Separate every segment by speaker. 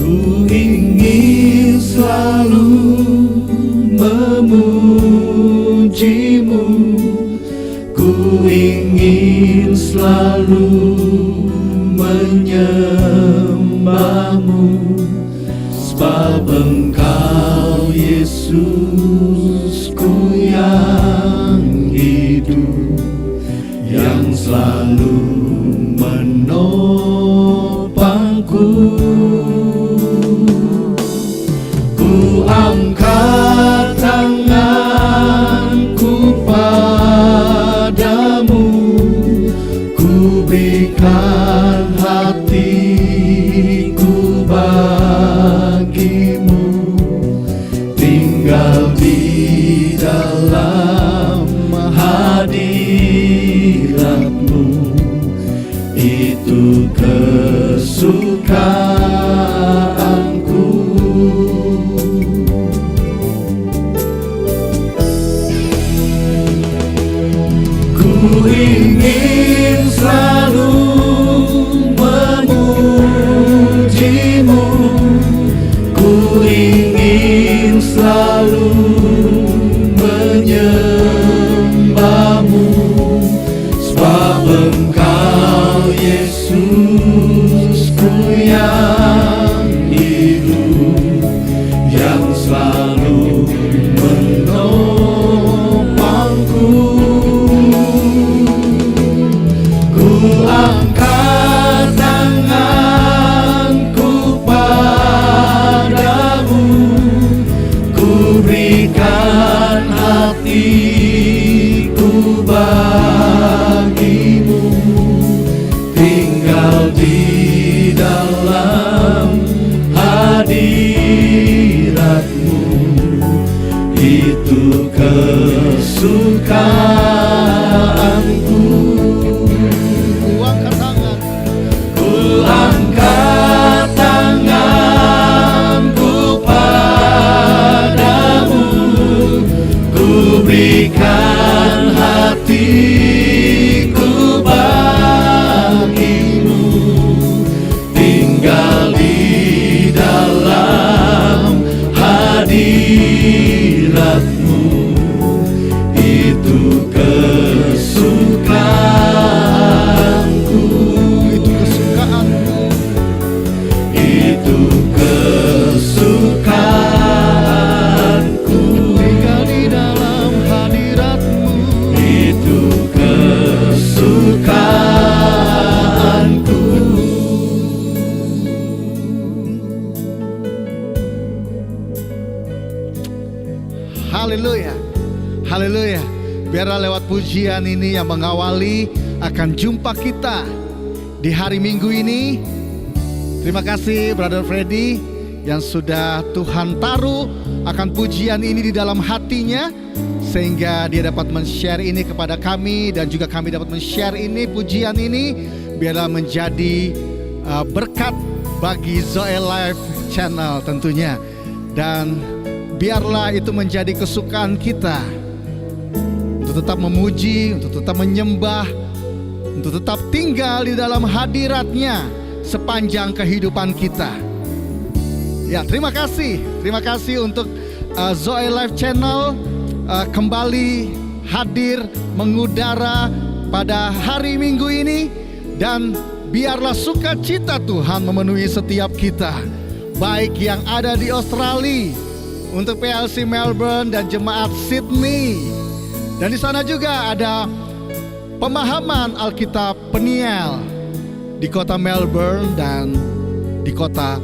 Speaker 1: Ku ingin selalu memujimu, ku ingin selalu menyembahmu, sebab Engkau Yesusku yang hidup, yang selalu menopangku. Ku angkat tanganku padamu, ku berikan hatiku bagimu, tinggal di dalam hadiratmu, itu kesukaanku. Ku ingin selalu memujimu, ku ingin selalu menyembahmu, sebab Engkau Yesusku yang hidup, yang selalu menopangku. Ku angkat tanganku padamu, ku berikan hatiku bagimu, tinggal di dalam hadiratmu, itu kesukaanku. Ku angkat tanganku padamu, ku berikan hatiku bagimu, tinggal di dalam hadiratmu, itu kesukaanku. Itu kesukaanku, itu kesukaanku, tinggal di dalam hadiratmu, itu kesukaanku.
Speaker 2: Haleluya, haleluya. Biarlah lewat pujian ini yang mengawali akan jumpa kita di hari Minggu ini. Terima kasih Brother Freddy yang sudah Tuhan taruh akan pujian ini di dalam hatinya, sehingga dia dapat men-share ini kepada kami, dan juga kami dapat men-share ini, pujian ini. Biarlah menjadi berkat bagi Zoe Live Channel tentunya. Dan biarlah itu menjadi kesukaan kita untuk tetap memuji, untuk tetap menyembah, untuk tetap tinggal di dalam hadiratnya sepanjang kehidupan kita. Ya, terima kasih untuk Zoe Live Channel kembali hadir mengudara pada hari Minggu ini, dan biarlah sukacita Tuhan memenuhi setiap kita, baik yang ada di Australia, untuk PLC Melbourne dan jemaat Sydney, dan di sana juga ada pemahaman Alkitab Peniel di kota Melbourne dan di kota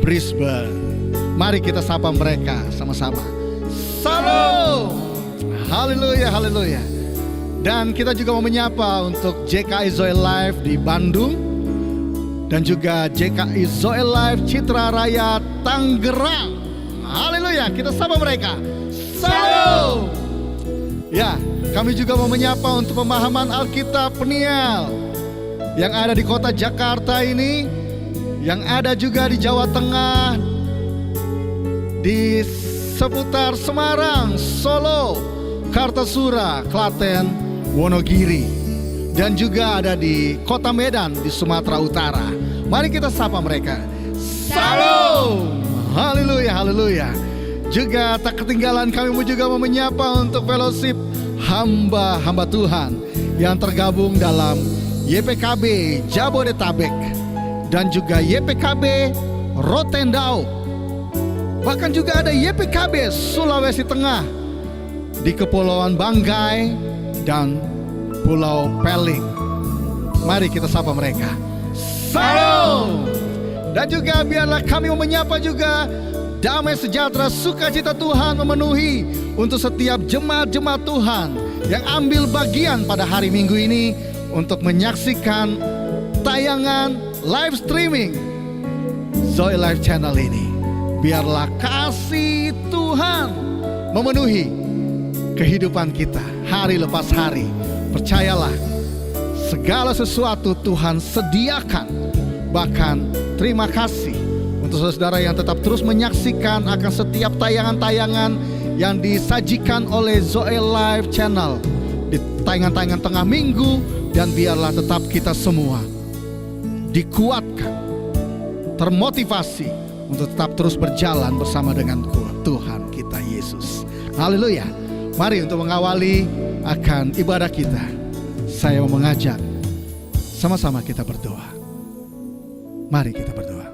Speaker 2: Brisbane. Mari kita sapa mereka sama-sama. Salam, haleluya, haleluya. Dan kita juga mau menyapa untuk JKI Zoe Live di Bandung, dan juga JKI Zoe Live Citra Raya Tangerang. Haleluya, kita sapa mereka. Salam. Ya, kami juga mau menyapa untuk pemahaman Alkitab Peniel yang ada di kota Jakarta ini, yang ada juga di Jawa Tengah, di seputar Semarang, Solo, Kartasura, Klaten, Wonogiri, dan juga ada di kota Medan di Sumatera Utara. Mari kita sapa mereka. Salam. Shalom. Haleluya, haleluya. Juga tak ketinggalan kami juga mau menyapa untuk fellowship hamba-hamba Tuhan yang tergabung dalam YPKB Jabodetabek dan juga YPKB Rotendao. Bahkan juga ada YPKB Sulawesi Tengah di Kepulauan Banggai dan Pulau Peling. Mari kita sapa mereka. Salam. Dan juga biarlah kami menyapa juga damai sejahtera sukacita Tuhan memenuhi untuk setiap jemaat-jemaat Tuhan yang ambil bagian pada hari Minggu ini untuk menyaksikan tayangan live streaming Zoe Live Channel ini. Biarlah kasih Tuhan memenuhi kehidupan kita hari lepas hari. Percayalah, segala sesuatu Tuhan sediakan. Bahkan terima kasih untuk saudara yang tetap terus menyaksikan akan setiap tayangan-tayangan yang disajikan oleh Zoe Live Channel di tayangan-tayangan tengah minggu. Dan biarlah tetap kita semua dikuatkan, termotivasi untuk tetap terus berjalan bersama dengan Tuhan kita Yesus. Haleluya. Mari untuk mengawali akan ibadah kita, saya mau mengajak sama-sama kita berdoa. Mari kita berdoa.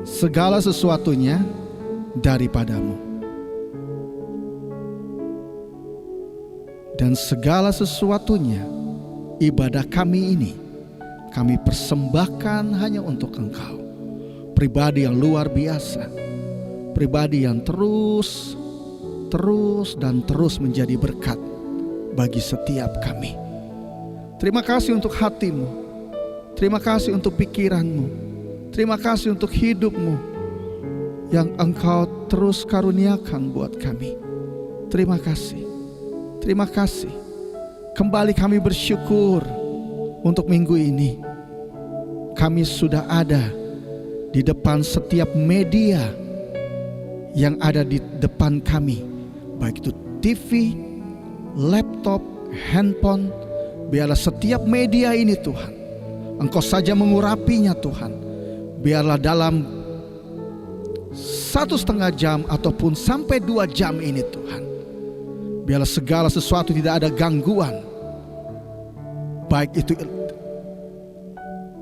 Speaker 2: Segala sesuatunya daripadamu, dan segala sesuatunya ibadah kami ini kami persembahkan hanya untuk Engkau. Pribadi yang luar biasa, pribadi yang terus menjadi berkat bagi setiap kami. Terima kasih untuk hatimu, terima kasih untuk pikiranmu, terima kasih untuk hidupmu yang Engkau terus karuniakan buat kami. Terima kasih, terima kasih. Kembali kami bersyukur untuk minggu ini. Kami sudah ada di depan setiap media yang ada di depan kami, baik itu TV, laptop, handphone. Biarlah setiap media ini Tuhan, Engkau saja mengurapinya Tuhan. Biarlah dalam 1,5 jam ataupun sampai 2 jam ini Tuhan, biarlah segala sesuatu tidak ada gangguan, baik itu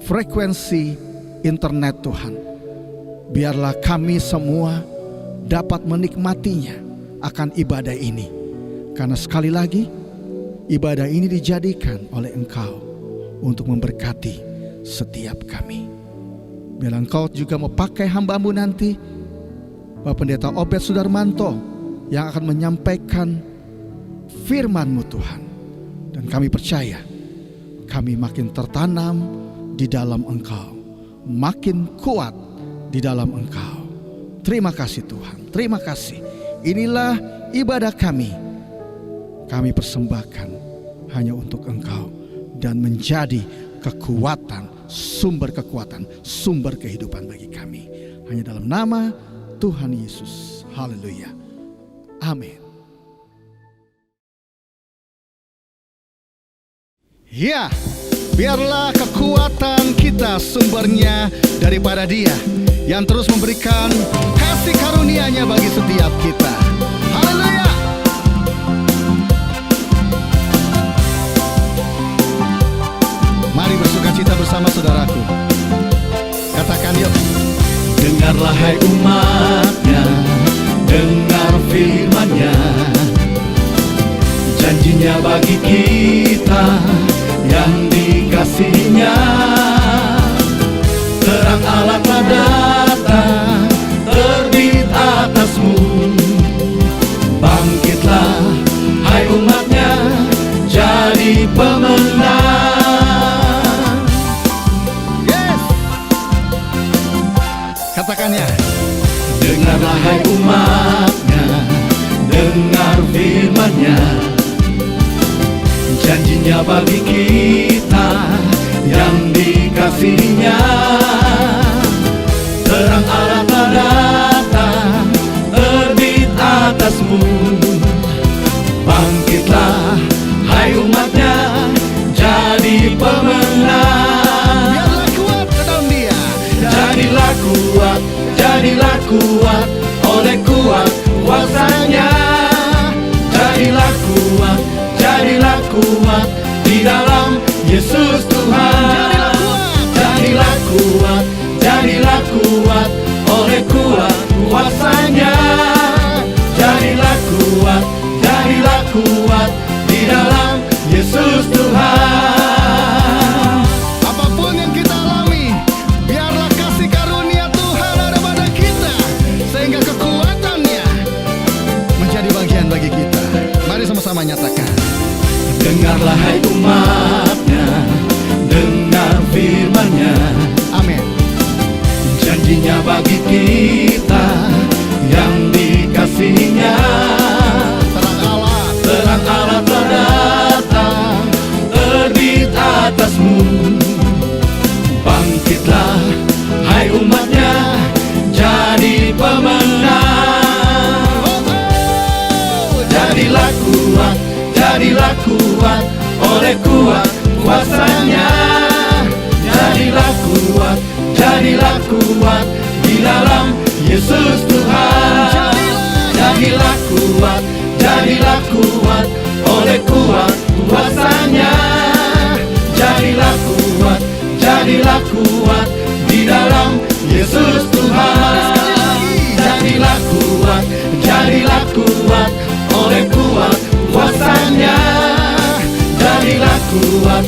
Speaker 2: frekuensi internet Tuhan. Biarlah kami semua dapat menikmatinya akan ibadah ini. Karena sekali lagi, ibadah ini dijadikan oleh Engkau untuk memberkati setiap kami. Biarlah Engkau juga memakai hamba-Mu nanti, Bapak Pendeta Obed Sudarmanto, yang akan menyampaikan firman-Mu Tuhan. Dan kami percaya, kami makin tertanam di dalam Engkau, makin kuat di dalam Engkau. Terima kasih Tuhan, terima kasih. Inilah ibadah kami. Kami persembahkan hanya untuk Engkau dan menjadi kekuatan, sumber kekuatan, sumber kehidupan bagi kami. Hanya dalam nama Tuhan Yesus. Haleluya. Amin. Ya, biarlah kekuatan kita sumbernya daripada Dia yang terus memberikan kasih karunia-Nya bagi setiap kita. Haleluya. Mari bersukacita bersama saudaraku. Katakan yuk.
Speaker 1: Dengarlah hai umat-Nya, dengar firman-Nya. Janjinya bagi kita yang dikasih-Nya. Terang Allah telah datang, terbit atasmu. Bangkitlah hai umat-Nya, jadi pemenang.
Speaker 2: Katakannya.
Speaker 1: Dengarlah hai umat-Nya, dengar firman-Nya. Janjinya bagi kita yang dikasih-Nya. Terang Allah telah datang, terbit atasmu. Bangkitlah hai umat-Nya, jadi pemenang. kuat oleh kuat kuasanya. Jadilah kuat di dalam Yesus Tuhan. Jadilah kuat oleh kuat kuasanya. Jadilah kuat di dalam Yesus Tuhan.
Speaker 2: Apapun yang kita alami, biarlah kasih karunia Tuhan ada pada kita, sehingga kekuatannya menjadi bagian bagi kita. Mari sama-sama nyatakan.
Speaker 1: Dengarlah hai umatnya, dengar firman-Nya.
Speaker 2: Amin.
Speaker 1: Janjinya bagi kita yang dikasihinya. Terang Allah telah datang, terbit atasmu. Bangkitlah hai umatnya, jadi pemenang. Jadilah kuat oleh kuat kuasanya. Jadilah kuat di dalam Yesus Tuhan. Jadilah kuat oleh kuat kuasanya. Jadilah kuat di dalam Yesus Tuhan. Jadilah kuat oleh kuat kuasanya. Jadilah kuat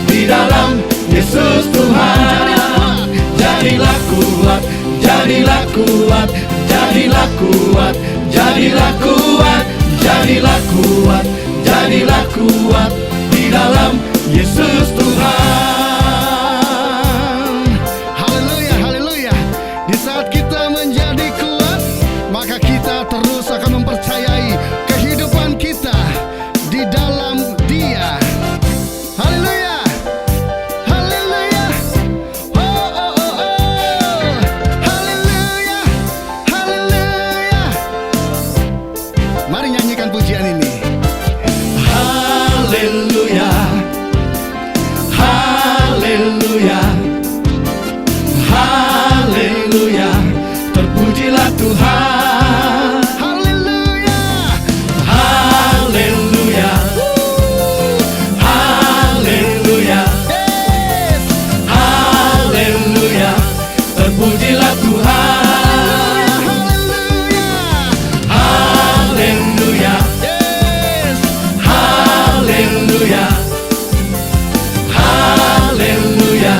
Speaker 1: di dalam Yesus Tuhan. Jadilah kuat di dalam Yesus Tuhan.
Speaker 2: Haleluya, haleluya. Di saat kita menjadi kuat, maka kita terus akan mempercayai kehidupan kita di dalam Dia. Haleluya. Haleluya. Oh, oh, oh, oh. Haleluya. Haleluya. Mari nyanyikan pujian ini.
Speaker 1: Haleluya, haleluya, haleluya, terpujilah Tuhan.
Speaker 2: Haleluya.
Speaker 1: Haleluya, haleluya,
Speaker 2: Yes.
Speaker 1: haleluya, terpujilah Tuhan.
Speaker 2: Haleluya.
Speaker 1: Haleluya,
Speaker 2: Yes.
Speaker 1: haleluya, haleluya,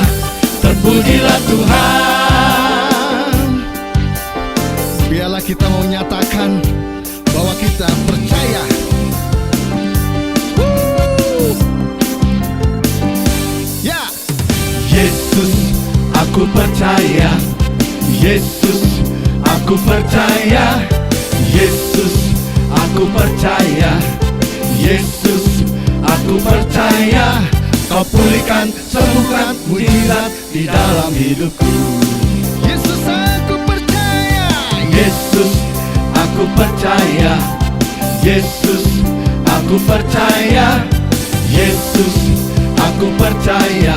Speaker 1: terpujilah Tuhan.
Speaker 2: Biarlah kita mau nyatakan bahwa kita percaya. Ya,
Speaker 1: Yesus, aku percaya. Yesus, aku percaya. Yesus, aku percaya. Yesus, aku percaya. Kau pulihkan, sembuhkan, mujizat di dalam hidupku.
Speaker 2: Yesus aku percaya.
Speaker 1: Yesus, aku percaya. Yesus, aku percaya. Yesus, aku percaya.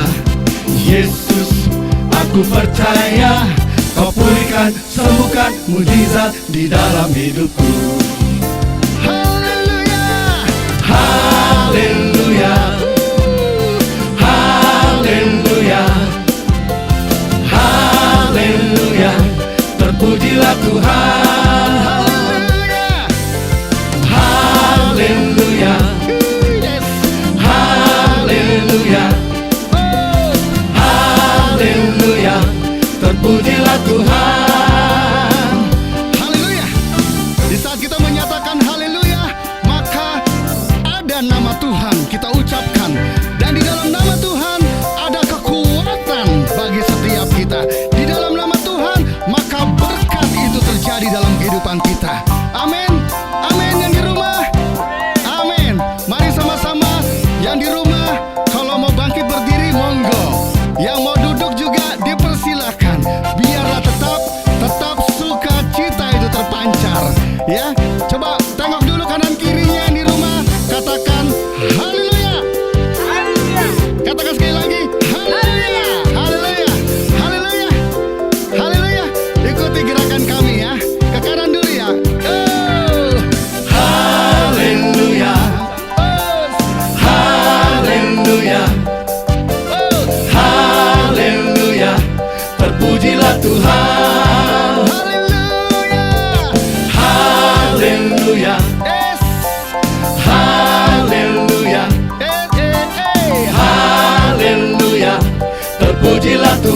Speaker 1: Yesus, aku percaya. Kau pulihkan, sembuhkan, mujizat di dalam hidupku.
Speaker 2: Haleluya.
Speaker 1: Haleluya, haleluya, haleluya, terpujilah Tuhan.
Speaker 2: Haleluya.
Speaker 1: Haleluya,
Speaker 2: Yes.
Speaker 1: haleluya,
Speaker 2: Oh.
Speaker 1: haleluya, terpujilah Tuhan.
Speaker 2: Haleluya. Di saat kita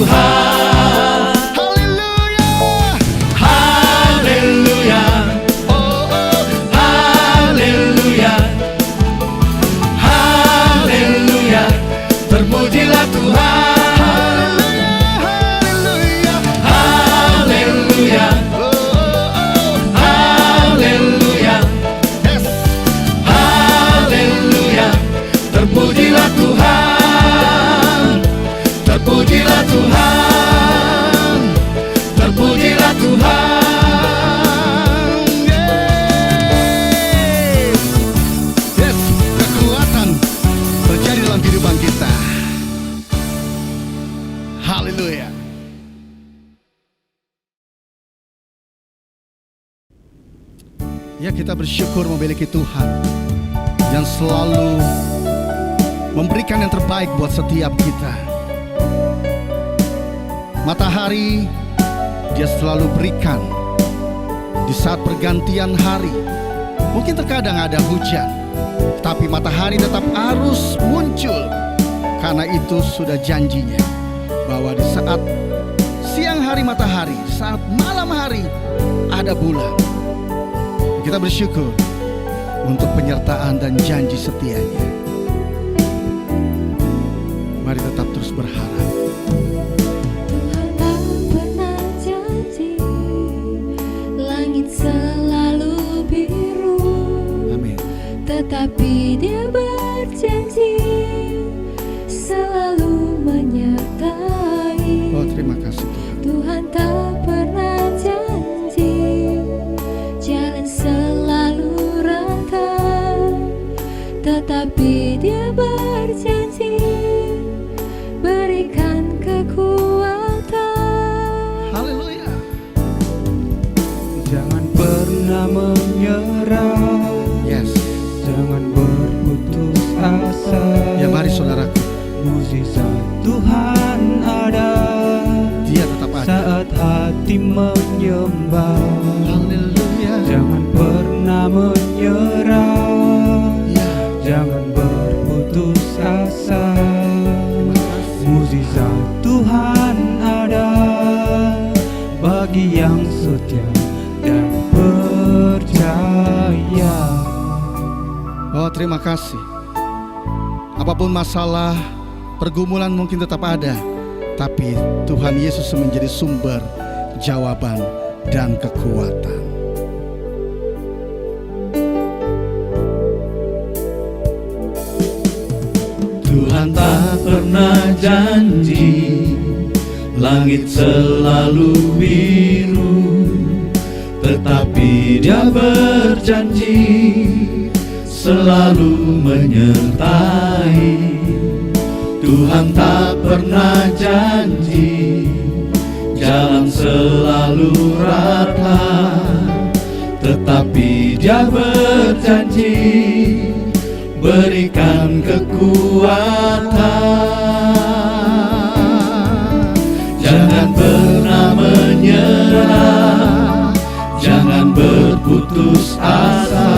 Speaker 1: Tuhan.
Speaker 2: Haleluya.
Speaker 1: Haleluya,
Speaker 2: Oh, oh.
Speaker 1: haleluya, haleluya, terpujilah Tuhan.
Speaker 2: Haleluya.
Speaker 1: Haleluya,
Speaker 2: Oh, oh.
Speaker 1: haleluya,
Speaker 2: Yes.
Speaker 1: haleluya, terpujilah Tuhan. Terpujilah Tuhan. Terpujilah Tuhan.
Speaker 2: Yes. Yes, kekuatan terjadi dalam kehidupan kita. Haleluya. Ya, kita bersyukur memiliki Tuhan yang selalu memberikan yang terbaik buat setiap kita. Matahari Dia selalu berikan di saat pergantian hari. Mungkin terkadang ada hujan, tapi matahari tetap harus muncul, karena itu sudah janjinya bahwa di saat siang hari matahari, saat malam hari ada bulan. Kita bersyukur untuk penyertaan dan janji setianya. Mari tetap terus berharap.
Speaker 3: Tuhan tak pernah janji, langit selalu biru,
Speaker 2: Amin.
Speaker 3: tetapi Dia berjanji selalu menyertai.
Speaker 2: Oh, terima kasih Tuhan.
Speaker 3: Tuhan tak pernah janji jalan selalu rata, tetapi Dia berjanji berikan kekuatan.
Speaker 2: Haleluya.
Speaker 4: Jangan pernah menyerah,
Speaker 2: Yes.
Speaker 4: jangan berputus asa.
Speaker 2: Ya, mari saudaraku,
Speaker 4: Mukjizat Tuhan ada
Speaker 2: Dia tetap ada.
Speaker 4: saat hati menyembah.
Speaker 2: Haleluya.
Speaker 4: Jangan pernah menyerah,
Speaker 2: Ya,
Speaker 4: jangan berputus asa.
Speaker 2: terima kasih.
Speaker 4: Mukjizat Tuhan ada bagi yang setia dan percaya.
Speaker 2: Oh, terima kasih. Apapun masalah, pergumulan mungkin tetap ada, tapi Tuhan Yesus menjadi sumber jawaban dan kekuatan.
Speaker 1: Tuhan tak pernah janji langit selalu biru, tetapi Dia berjanji selalu menyertai. Tuhan tak pernah janji jalan selalu rata, tetapi Dia berjanji berikan kekuatan. Jangan pernah menyerah, jangan berputus asa.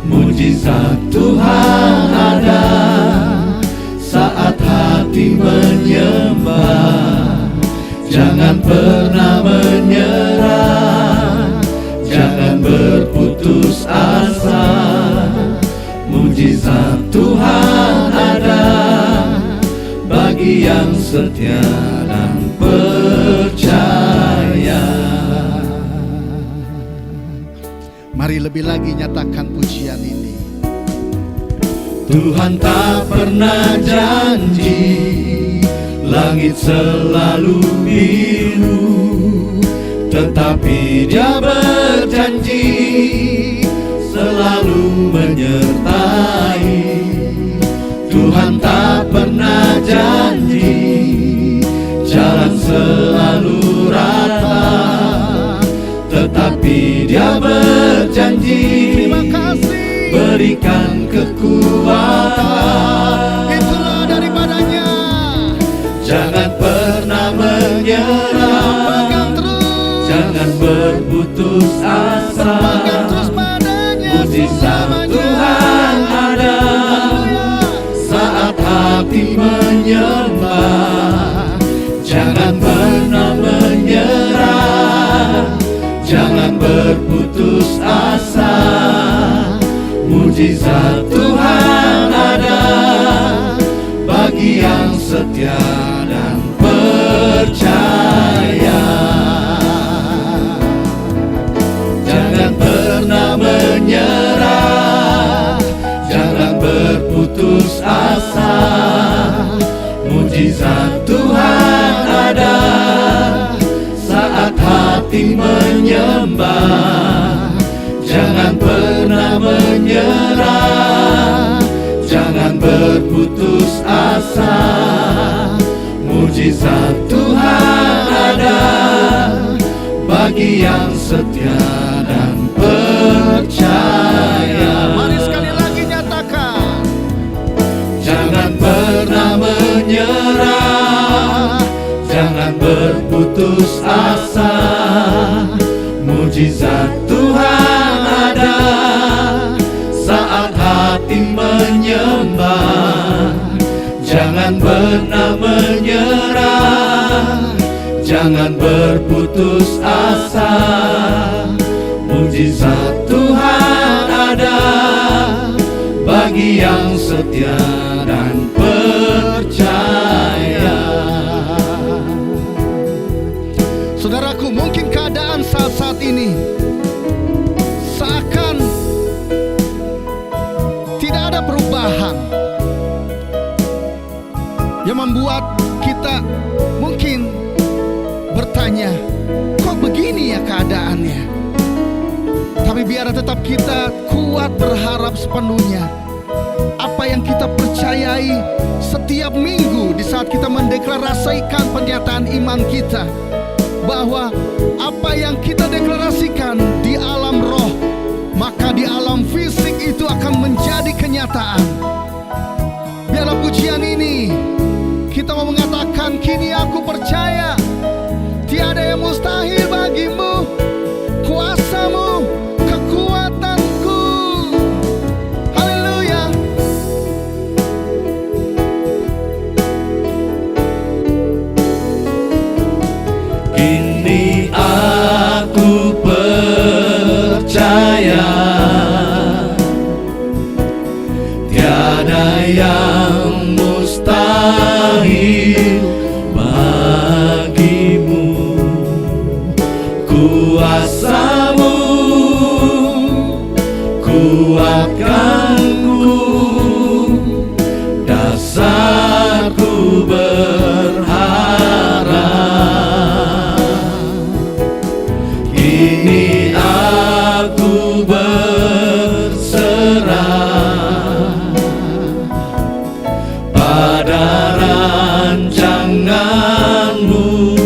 Speaker 1: Mukjizat Tuhan ada saat hati menyembah. Jangan pernah menyerah, jangan berputus asa. Mukjizat Tuhan ada bagi yang setia dan percaya.
Speaker 2: Mari lebih lagi nyatakan pujian ini.
Speaker 1: Tuhan tak pernah janji langit selalu biru, tetapi Dia berjanji selalu menyertai. Tuhan tak pernah janji jalan selalu rata, tetapi Dia berjanji
Speaker 2: Terima kasih.
Speaker 1: berikan kekuatan.
Speaker 2: Itulah daripadanya.
Speaker 1: Jangan pernah menyerah,
Speaker 2: Pegang terus.
Speaker 1: jangan berputus asa.
Speaker 2: Pegang terus padanya.
Speaker 1: Mukjizat
Speaker 2: selamanya.
Speaker 1: Tuhan ada
Speaker 2: Haleluya.
Speaker 1: saat hati menyembah. Mujizat Tuhan ada bagi yang setia dan percaya. Jangan pernah menyerah, jangan berputus asa. Mujizat Tuhan ada saat hati menyembah. Jangan pernah menyerah, jangan berputus asa. Mujizat Tuhan ada bagi yang setia dan percaya.
Speaker 2: Mari sekali lagi nyatakan.
Speaker 1: Jangan pernah menyerah, jangan berputus asa. Mujizat Tuhan ada saat hati menyembah. Jangan pernah menyerah, jangan berputus asa. Mujizat Tuhan ada bagi yang setia dan percaya.
Speaker 2: Saudaraku, mungkin keadaan saat ini seakan tidak ada perubahan yang membuat kita mungkin bertanya, kok begini ya keadaannya? Tapi biar tetap kita kuat berharap sepenuhnya. Apa yang kita percayai setiap minggu di saat kita mendeklarasikan pernyataan iman kita, bahwa apa yang kita deklarasikan di alam roh, maka di alam fisik itu akan menjadi kenyataan. Biarlah pujian ini kita mau mengatakan, kini aku percaya tiada yang mustahil bagimu. Kuasamu, kekuatanku. Haleluya.
Speaker 1: Kini aku percaya tiada yang mustahil bagimu. Kuasamu kuatkanku, dasarku berharap. Kini aku berserah pada rancanganmu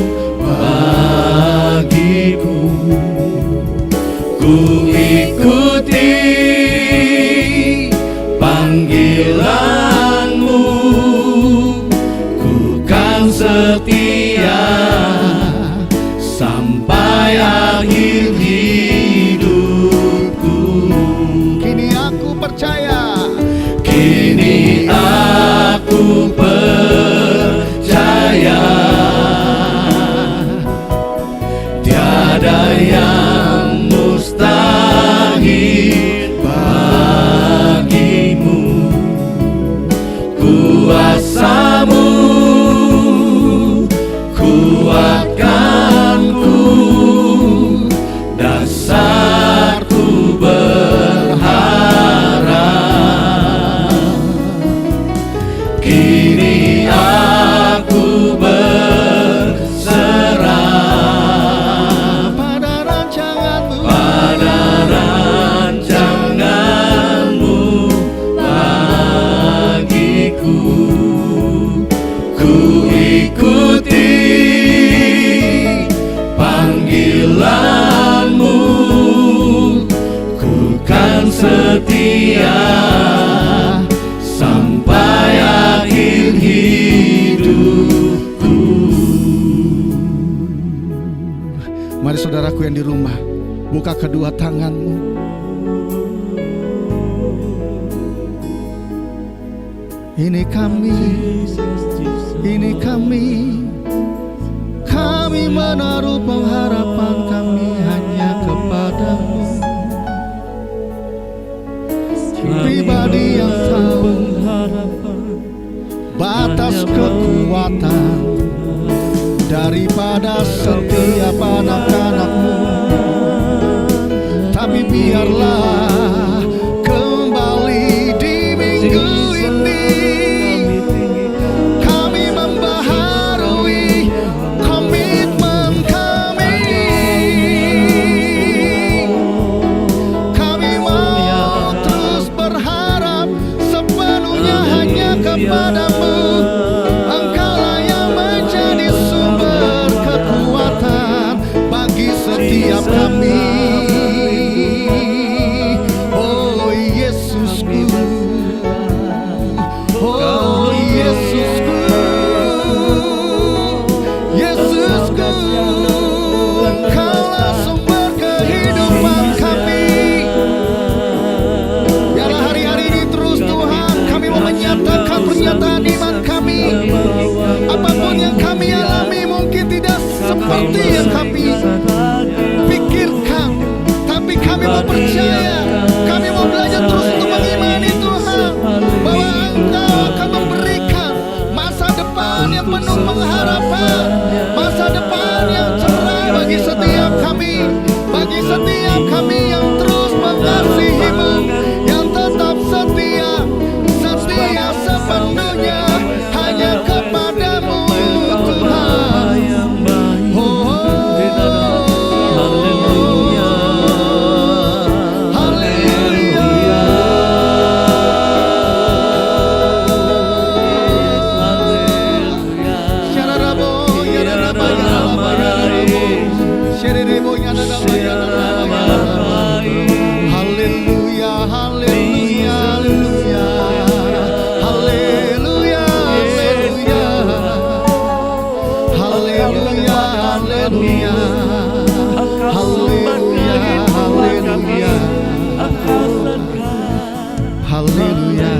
Speaker 1: bagiku. Ku ikuti panggilanmu, ku kan setia sampai akhir hidupku.
Speaker 2: Kini aku percaya,
Speaker 1: Kini aku percaya tiada yang mustahil bagimu. Kuasamu kuatkanku, dasarku berharap. Kini aku berserah
Speaker 2: pada rancanganmu,
Speaker 1: pada rancanganmu bagiku. Ku ikuti panggilanmu, ku kan setia sampai akhir hidupku.
Speaker 2: mari saudaraku yang di rumah, buka kedua tanganmu. Ini kami, kami menaruh pengharapan kami hanya kepadamu. kekuatan daripada setiap anak-anakmu. Tapi biarlah kembali di minggu ini kami membaharui komitmen kami. Kami mau terus berharap sepenuhnya hanya kepadamu. Engkaulah yang menjadi sumber kekuatan bagi setiap kami. Oh Yesusku, oh Yesusku, Yesusku, Engkaulah sumber kehidupan kami. Biarlah hari-hari ini terus Tuhan kami mau menyatakan pernyataan iman kami. Apapun yang kami alami mungkin tidak seperti yang kami pikirkan, tapi kami mau percaya, kami mau belajar terus untuk mengimani Tuhan bahwa Engkau akan memberikan masa depan yang penuh pengharapan, masa depan yang cerah bagi setiap kami, bagi setiap kami yang terus mengasihi-Mu, yang tetap setia, setia sepenuhnya hanya kepadamu Tuhan. Haleluya.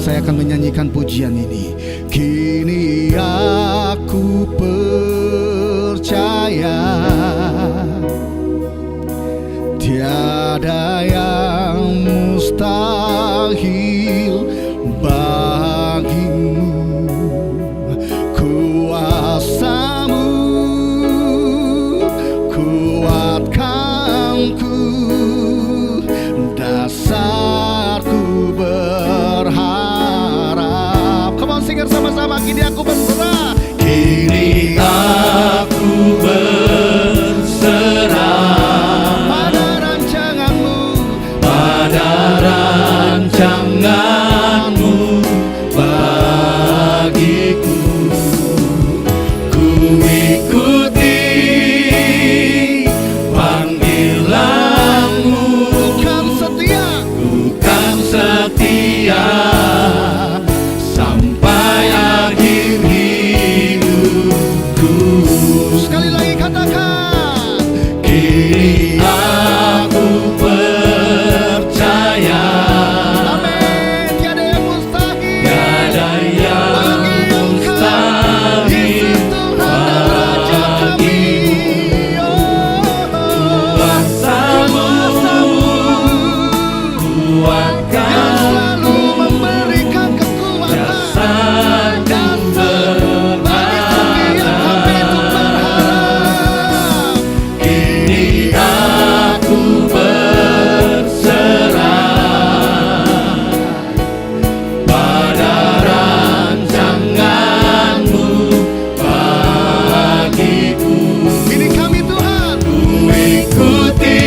Speaker 2: Saya akan menyanyikan pujian ini. Kini aku percaya tiada yang mustahil bagimu. Kuasa-Mu kuatkanku, dasarku berharap. Come on, singer sama-sama. Kini aku berserah.
Speaker 1: Kini aku berserah
Speaker 2: pada rancangan-Mu,
Speaker 1: pada rancangan-Mu bagiku. Ku ikuti panggilan-Mu,
Speaker 2: bukan setia,
Speaker 1: bukan setia sampai akhir hidupku.
Speaker 2: sekali lagi katakan.
Speaker 1: Kini aku percaya
Speaker 2: Amin. Tiada yang mustahil
Speaker 1: tiada yang
Speaker 2: bagi Engkau,
Speaker 1: mustahil
Speaker 2: Yesus Tuhan dan Raja kami.
Speaker 1: Kuasa-Mu
Speaker 2: yang
Speaker 1: kuatkan
Speaker 2: selalu memberikan kekuatan
Speaker 1: dasar
Speaker 2: dan bagi setiap kami untuk berharap.
Speaker 1: Kini aku berserah pada rancangan-Mu bagiku.
Speaker 2: Ini kami Tuhan,
Speaker 1: Ku ikuti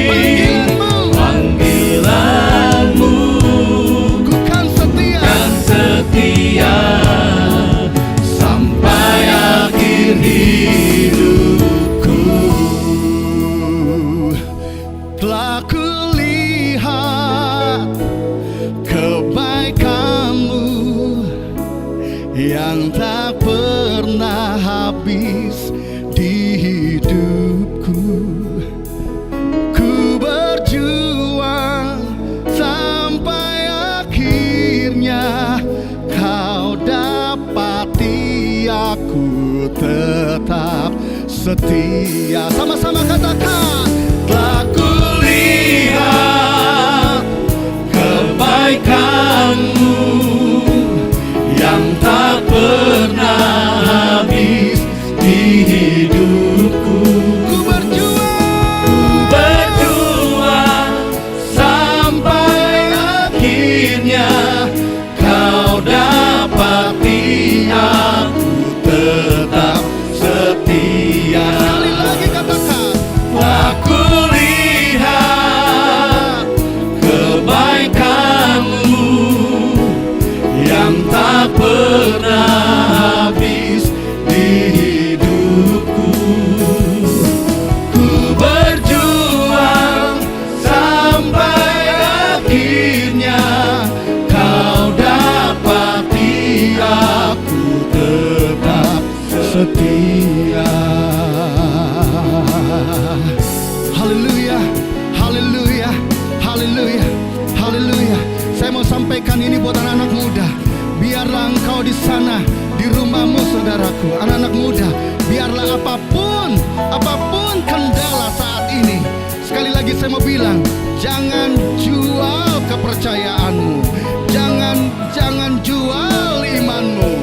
Speaker 2: panggilan-Mu,
Speaker 1: panggilan-Mu,
Speaker 2: ku kan setia.
Speaker 1: kan setia sampai akhir hidupku.
Speaker 2: Telah kulihat kebaikan-Mu yang tak pernah habis di hidupku. Ku berjuang sampai akhirnya Kau dapati aku tetap setia. Sama-sama katakan. Telah
Speaker 1: Kulihat kebaikan-Mu yang pernah habis di hidupku.
Speaker 2: Ku
Speaker 1: Berjuang sampai akhirnya kau dapati aku tetap setia.
Speaker 2: Sekali lagi katakan,
Speaker 1: Aku lihat kebaikanmu yang tak pernah habis di hidupku. Ku berjuang sampai akhirnya kau dapati aku tetap setia.
Speaker 2: haleluya, haleluya, haleluya, haleluya. Saya mau sampaikan ini buat anak-anak muda. Biarlah engkau di sana, di rumahmu saudaraku, anak-anak muda. Biarlah apapun kendala saat ini. Sekali lagi saya mau bilang, jangan jual kepercayaanmu. Jangan jual imanmu.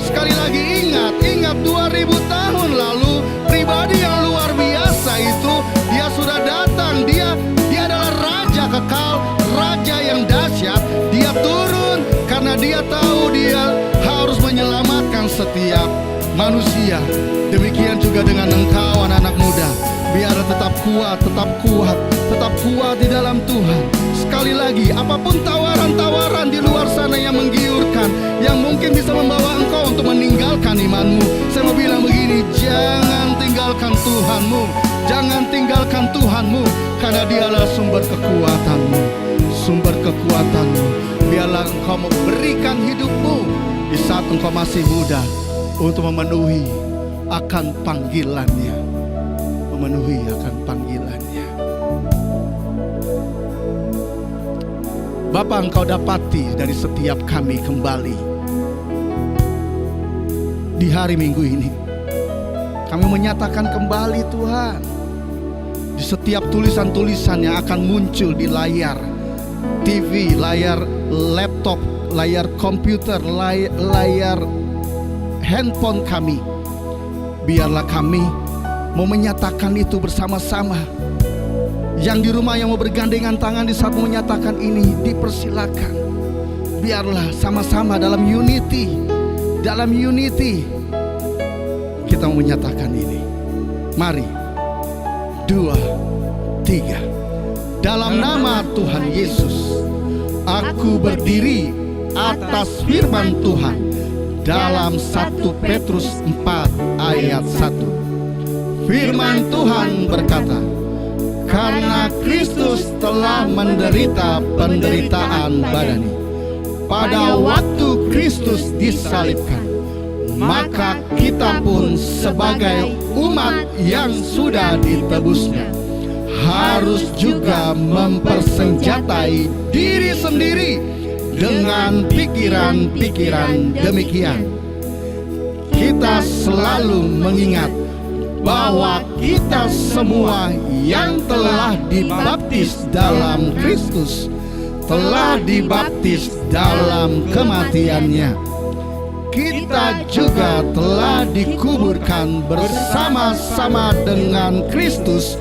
Speaker 2: Sekali lagi ingat 2000 tahun lalu pribadi yang luar biasa itu, dia sudah datang. Dia adalah raja kekal, raja yang dahsyat. Dia turun karena dia tahu dia harus menyelamatkan setiap manusia. Demikian juga dengan engkau anak-anak muda. Biar tetap kuat di dalam Tuhan. Sekali lagi, apapun tawaran-tawaran di luar sana yang menggiurkan, yang mungkin bisa membawa engkau untuk meninggalkan imanmu, saya mau bilang begini, jangan tinggalkan Tuhanmu. Jangan tinggalkan Tuhanmu, karena dialah sumber kekuatanmu. Sumber kekuatanmu. Biarlah engkau memberikan hidupmu di saat engkau masih muda untuk memenuhi akan panggilannya. Memenuhi akan panggilannya. Bapa, engkau dapati dari setiap kami kembali di hari Minggu ini. Kami menyatakan kembali Tuhan, di setiap tulisan-tulisan yang akan muncul di layar TV, layar laptop, layar komputer, layar handphone kami. Biarlah kami mau menyatakan itu bersama-sama. Yang di rumah yang mau bergandengan tangan di saat menyatakan ini, dipersilakan. Biarlah sama-sama dalam unity kita mau menyatakan ini. Mari, 2, 3. Dalam nama Tuhan Yesus, aku berdiri atas firman Tuhan dalam 1 Petrus 4 ayat 1. Firman Tuhan berkata, karena Kristus telah menderita penderitaan badani, pada waktu Kristus disalibkan, maka kita pun sebagai umat yang sudah ditebusnya harus juga mempersenjatai diri sendiri dengan pikiran-pikiran demikian. Kita selalu mengingat bahwa kita semua yang telah dibaptis dalam Kristus telah dibaptis dalam kematiannya. Kita juga telah dikuburkan bersama-sama dengan Kristus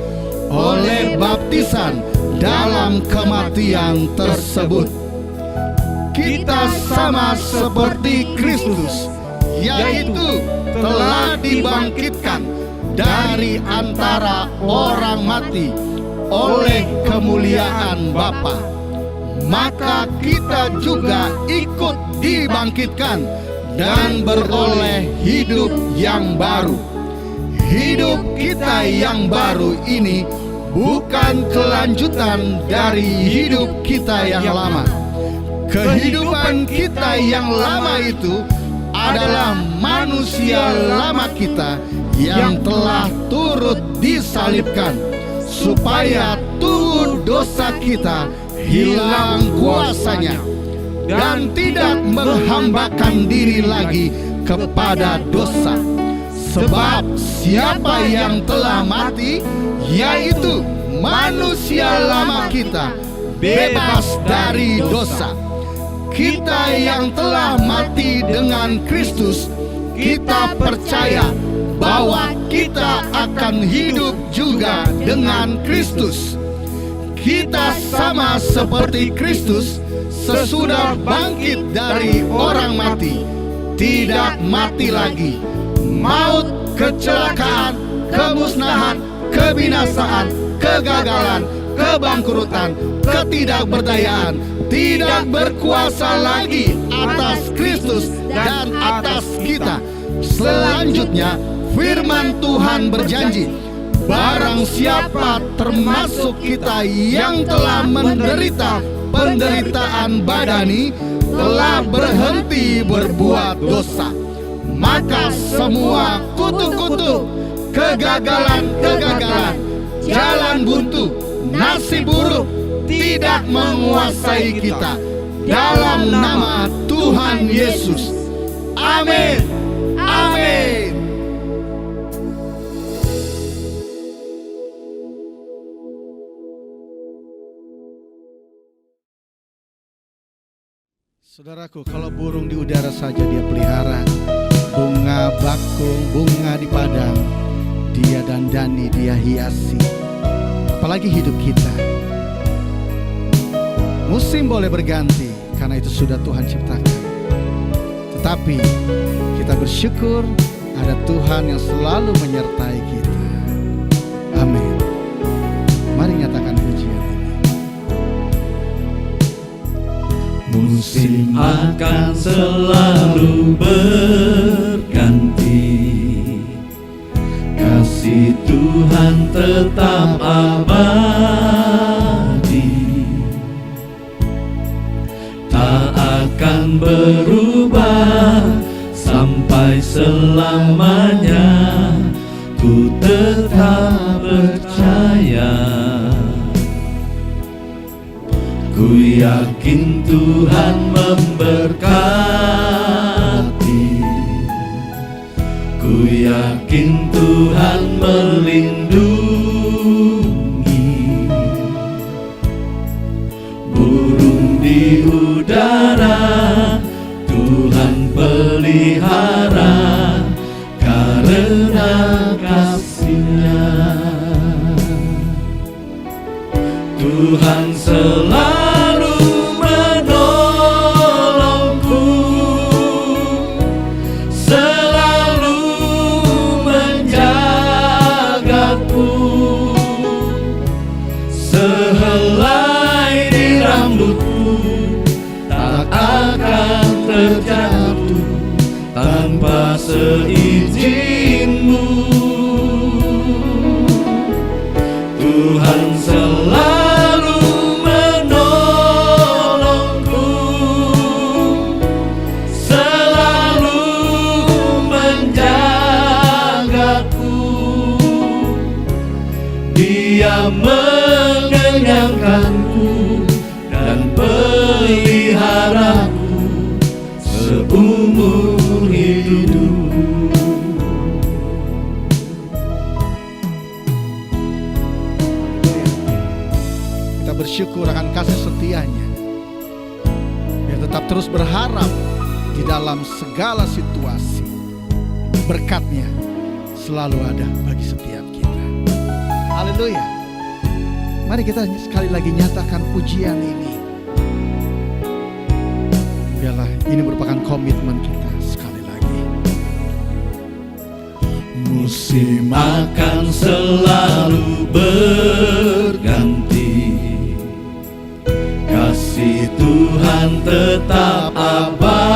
Speaker 2: oleh baptisan dalam kematian tersebut. Kita sama seperti Kristus, yaitu telah dibangkitkan dari antara orang mati oleh kemuliaan Bapa. Maka kita juga ikut dibangkitkan dan beroleh hidup yang baru. Hidup kita yang baru ini bukan kelanjutan dari hidup kita yang lama. Kehidupan kita yang lama itu adalah manusia lama kita yang telah turut disalibkan, supaya tubuh dosa kita hilang kuasanya dan tidak menghambakan diri lagi kepada dosa. Sebab siapa yang telah mati, yaitu manusia lama kita, bebas dari dosa. kita yang telah mati dengan Kristus, kita percaya bahwa kita akan hidup juga dengan Kristus. Kita sama seperti Kristus sesudah bangkit dari orang mati, tidak mati lagi. Maut, kecelakaan, kemusnahan, kebinasaan, kegagalan, kebangkrutan, ketidakberdayaan tidak berkuasa lagi atas Kristus dan atas kita. Selanjutnya, firman Tuhan berjanji, barang siapa termasuk kita yang telah menderita penderitaan badani, telah berhenti berbuat dosa, maka semua kutuk-kutuk, kegagalan-kegagalan, jalan buntu, nasib buruk tidak menguasai kita. Dalam nama Tuhan Yesus. Amin. Amin. Saudaraku, kalau burung di udara saja dia pelihara, bunga bakung, bunga di padang, dia dandani, dia hiasi. Apalagi hidup kita. Musim boleh berganti, karena itu sudah Tuhan ciptakan. Tetapi kita bersyukur ada Tuhan yang selalu menyertai kita. Amin. Mari nyatakan pujian ini.
Speaker 1: Musim akan selalu berganti, kasih Tuhan tetap abadi, tak akan berubah sampai selamanya. Ku tetap percaya, ku yakin Tuhan memberkati, ku yakin Tuhan melindungi. Burung di udara Tuhan pelihara, karena kasih-Nya. Tuhan selalu menolongku, selalu menjagaku. Sehelai di rambutku tak akan terjatuh tanpa seizin-Mu. Tuhan selalu menolongku, selalu menjagaku. Dia mengenyangkanku dan peliharaku seumur hidup.
Speaker 2: Kita bersyukur akan kasih setia-Nya. Biar tetap terus berharap di dalam segala situasi. Berkat-Nya selalu ada bagi setiap kita. Haleluya. Mari kita sekali lagi nyatakan pujian ini. Biarlah ini merupakan komitmen kita sekali lagi.
Speaker 1: Musim akan selalu berganti, kasih Tuhan tetap abadi,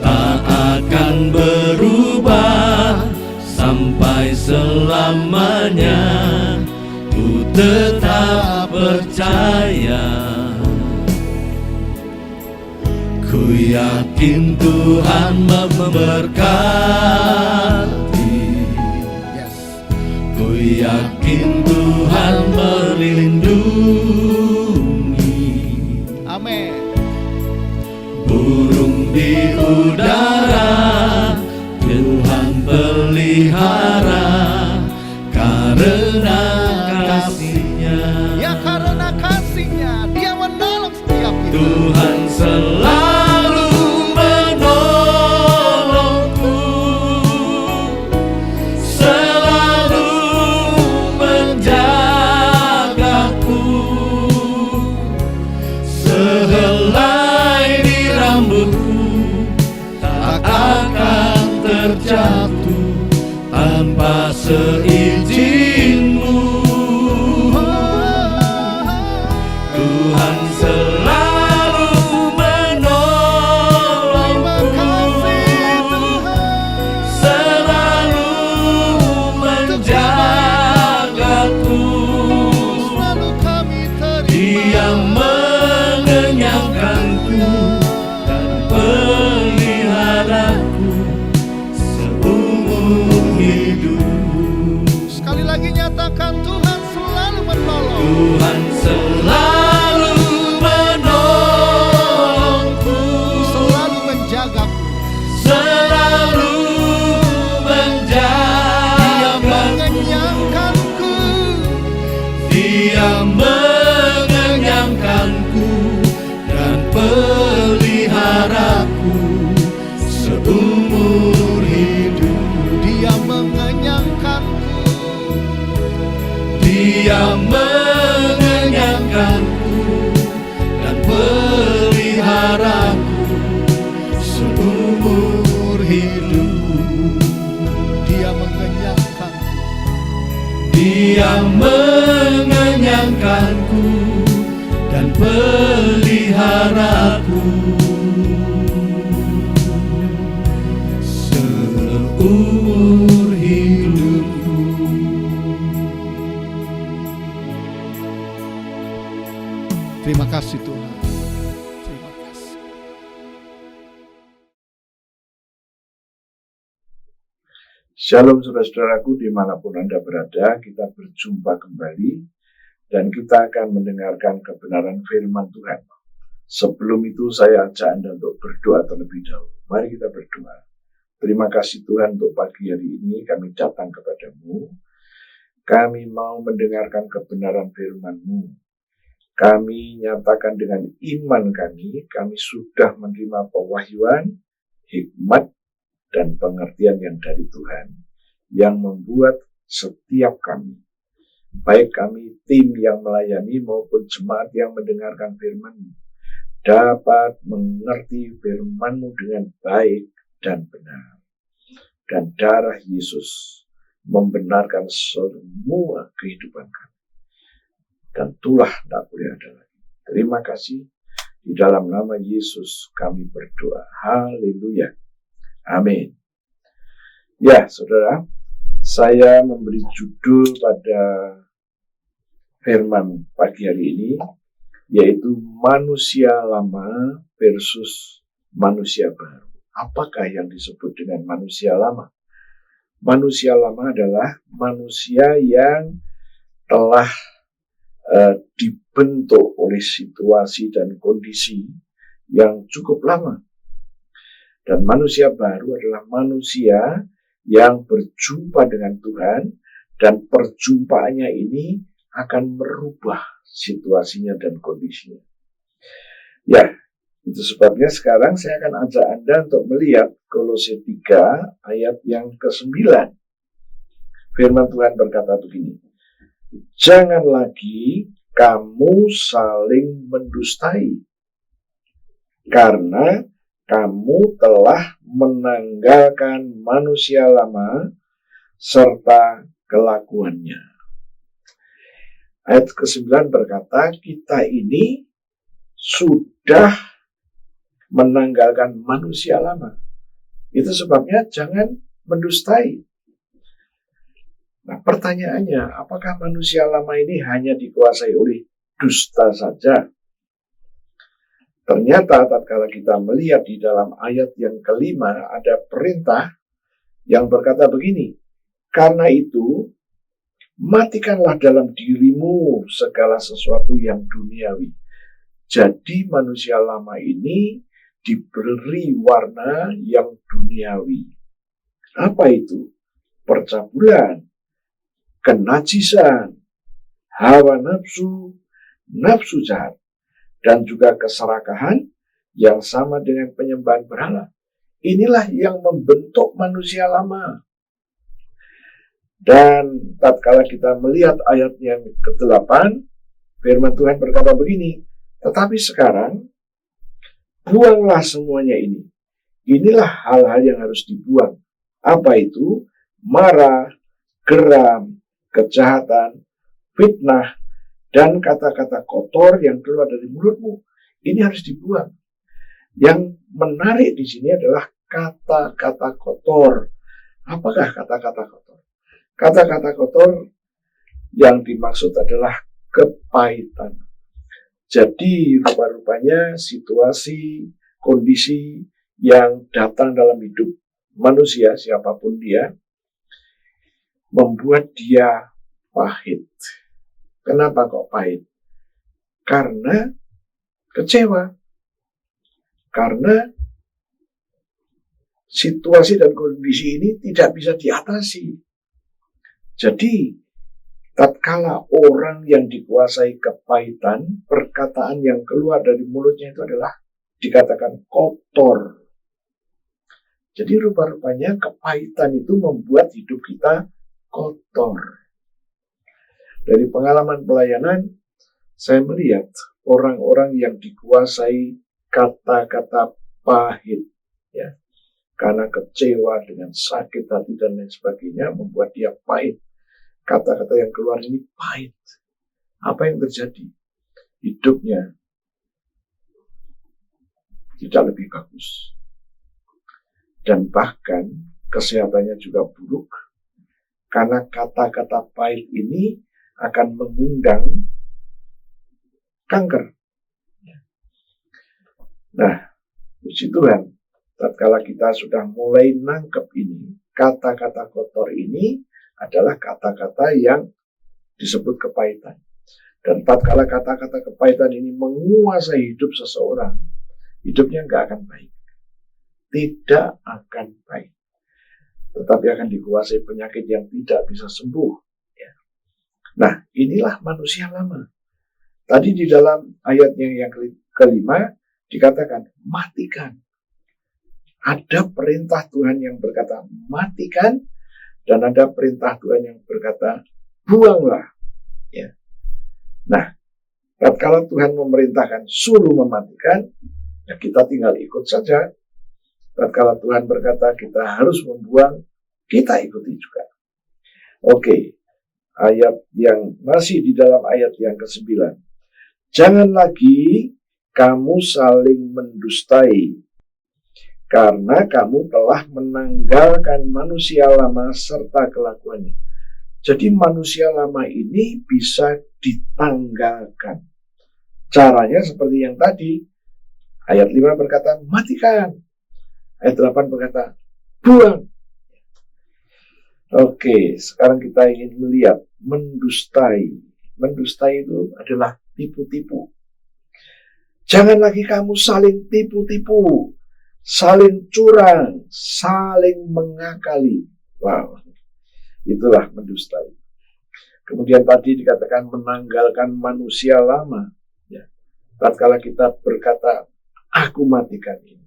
Speaker 1: tak akan berubah sampai selamanya. Ku tetap percaya, ku yakin Tuhan memberkati, ku yakin Tuhan melindungi.
Speaker 2: Amin.
Speaker 1: Burung di udara Tuhan pelihara, karena kasih-Nya.
Speaker 2: Ya karena kasih
Speaker 1: Tuhan selalu menolongku, selalu menjagaku. Sehelai di rambutku tak akan terjatuh tanpa seizinmu. Tuhan selalu menolongku, selalu menjagaku. Dia mengenyangkanku dan peliharaku seumur hidup.
Speaker 2: Sekali lagi nyatakan, Tuhan selalu menolong.
Speaker 1: Tuhan selalu menolongku,
Speaker 2: Selalu menjagaku.
Speaker 1: selalu menjagaku. Dia mengenyangkanku dan peliharaku seumur hidup.
Speaker 2: Dia mengenyangkanku.
Speaker 1: Dia mengenyangkanku dan peliharaku seumur hidup.
Speaker 2: Dia mengenyangkanku.
Speaker 1: Dia mengenyangkanku dan peliharaku seumur hidupku.
Speaker 2: Terima kasih Tuhan. Terima kasih.
Speaker 5: Shalom saudara-saudaraku dimanapun Anda berada, kita berjumpa kembali dan kita akan mendengarkan kebenaran firman Tuhan. Sebelum itu saya ajak Anda untuk berdoa terlebih dahulu. Mari kita berdoa. Terima kasih Tuhan untuk pagi hari ini kami datang kepadamu. Kami mau mendengarkan kebenaran firman-Mu. Kami nyatakan dengan iman kami sudah menerima pewahyuan, hikmat, dan pengertian yang dari Tuhan, yang membuat setiap kami, baik kami tim yang melayani maupun jemaat yang mendengarkan firman-Mu, dapat mengerti firman-Mu dengan baik dan benar. Dan darah Yesus membenarkan semua kehidupan kami. Dan itulah tak boleh ada lagi. Terima kasih. Di dalam nama Yesus kami berdoa. Haleluya. Amin. Ya, saudara, saya memberi judul pada firman pagi hari ini, yaitu manusia lama versus manusia baru. Apakah yang disebut dengan manusia lama? Manusia lama adalah manusia yang telah dibentuk oleh situasi dan kondisi yang cukup lama. Dan manusia baru adalah manusia yang berjumpa dengan Tuhan, dan perjumpaannya ini akan merubah situasinya dan kondisinya. Ya, itu sebabnya sekarang saya akan ajak Anda untuk melihat Kolose 3 ayat yang ke-9. Firman Tuhan berkata begini, jangan lagi kamu saling mendustai, karena kamu telah menanggalkan manusia lama serta kelakuannya. Ayat ke-9 berkata, kita ini sudah menanggalkan manusia lama. Itu sebabnya jangan mendustai. Nah, pertanyaannya, apakah manusia lama ini hanya dikuasai oleh dusta saja? Ternyata tatkala kita melihat di dalam ayat yang kelima ada perintah yang berkata begini, karena itu matikanlah dalam dirimu segala sesuatu yang duniawi. Jadi manusia lama ini diberi warna yang duniawi. Apa itu? Percabulan, kenajisan, hawa nafsu, nafsu jahat, dan juga keserakahan yang sama dengan penyembahan berhala. Inilah yang membentuk manusia lama. Dan tatkala kita melihat ayat yang ke-8, firman Tuhan berkata begini, tetapi sekarang buanglah semuanya ini. Inilah hal-hal yang harus dibuang. Apa itu? Marah, geram, kejahatan, fitnah, dan kata-kata kotor yang keluar dari mulutmu. Ini harus dibuang. Yang menarik di sini adalah kata-kata kotor. Apakah kata-kata kotor? Kata-kata kotor yang dimaksud adalah kepahitan. Jadi rupa-rupanya situasi, kondisi yang datang dalam hidup manusia, siapapun dia, membuat dia pahit. Kenapa kok pahit? Karena kecewa. Karena situasi dan kondisi ini tidak bisa diatasi. Jadi, tatkala orang yang dikuasai kepahitan, perkataan yang keluar dari mulutnya itu adalah dikatakan kotor. Jadi rupa-rupanya kepahitan itu membuat hidup kita kotor. Dari pengalaman pelayanan, saya melihat orang-orang yang dikuasai kata-kata pahit, ya, karena kecewa dengan sakit hati dan lain sebagainya, membuat dia pahit. Kata-kata yang keluar ini pahit. Apa yang terjadi? Hidupnya tidak lebih bagus. Dan bahkan kesehatannya juga buruk. Karena kata-kata pahit ini akan mengundang kanker. Nah, puji Tuhan, tatkala kita sudah mulai nangkep ini, kata-kata kotor ini adalah kata-kata yang disebut kepahitan. Dan tatkala kata-kata kepahitan ini menguasai hidup seseorang, hidupnya nggak akan baik. Tidak akan baik. Tetapi akan dikuasai penyakit yang tidak bisa sembuh. Nah, inilah manusia lama. Tadi di dalam ayat yang kelima dikatakan, matikan. Ada perintah Tuhan yang berkata, matikan. Dan ada perintah Tuhan yang berkata, buanglah. Ya. Nah, tatkala Tuhan memerintahkan suruh mematikan, ya kita tinggal ikut saja. Tatkala Tuhan berkata kita harus membuang, kita ikuti juga. Oke. Ayat yang masih di dalam ayat yang ke-9. Jangan lagi kamu saling mendustai, karena kamu telah menanggalkan manusia lama serta kelakuannya. Jadi manusia lama ini bisa ditanggalkan. Caranya seperti yang tadi. Ayat 5 berkata, matikan. Ayat 8 berkata, buang. Oke, sekarang kita ingin melihat mendustai. Mendustai itu adalah tipu-tipu. Jangan lagi kamu saling tipu-tipu, saling curang, saling mengakali. Wow, itulah mendustai. Kemudian tadi dikatakan menanggalkan manusia lama. Ya. Tatkala kita berkata, aku matikan ini.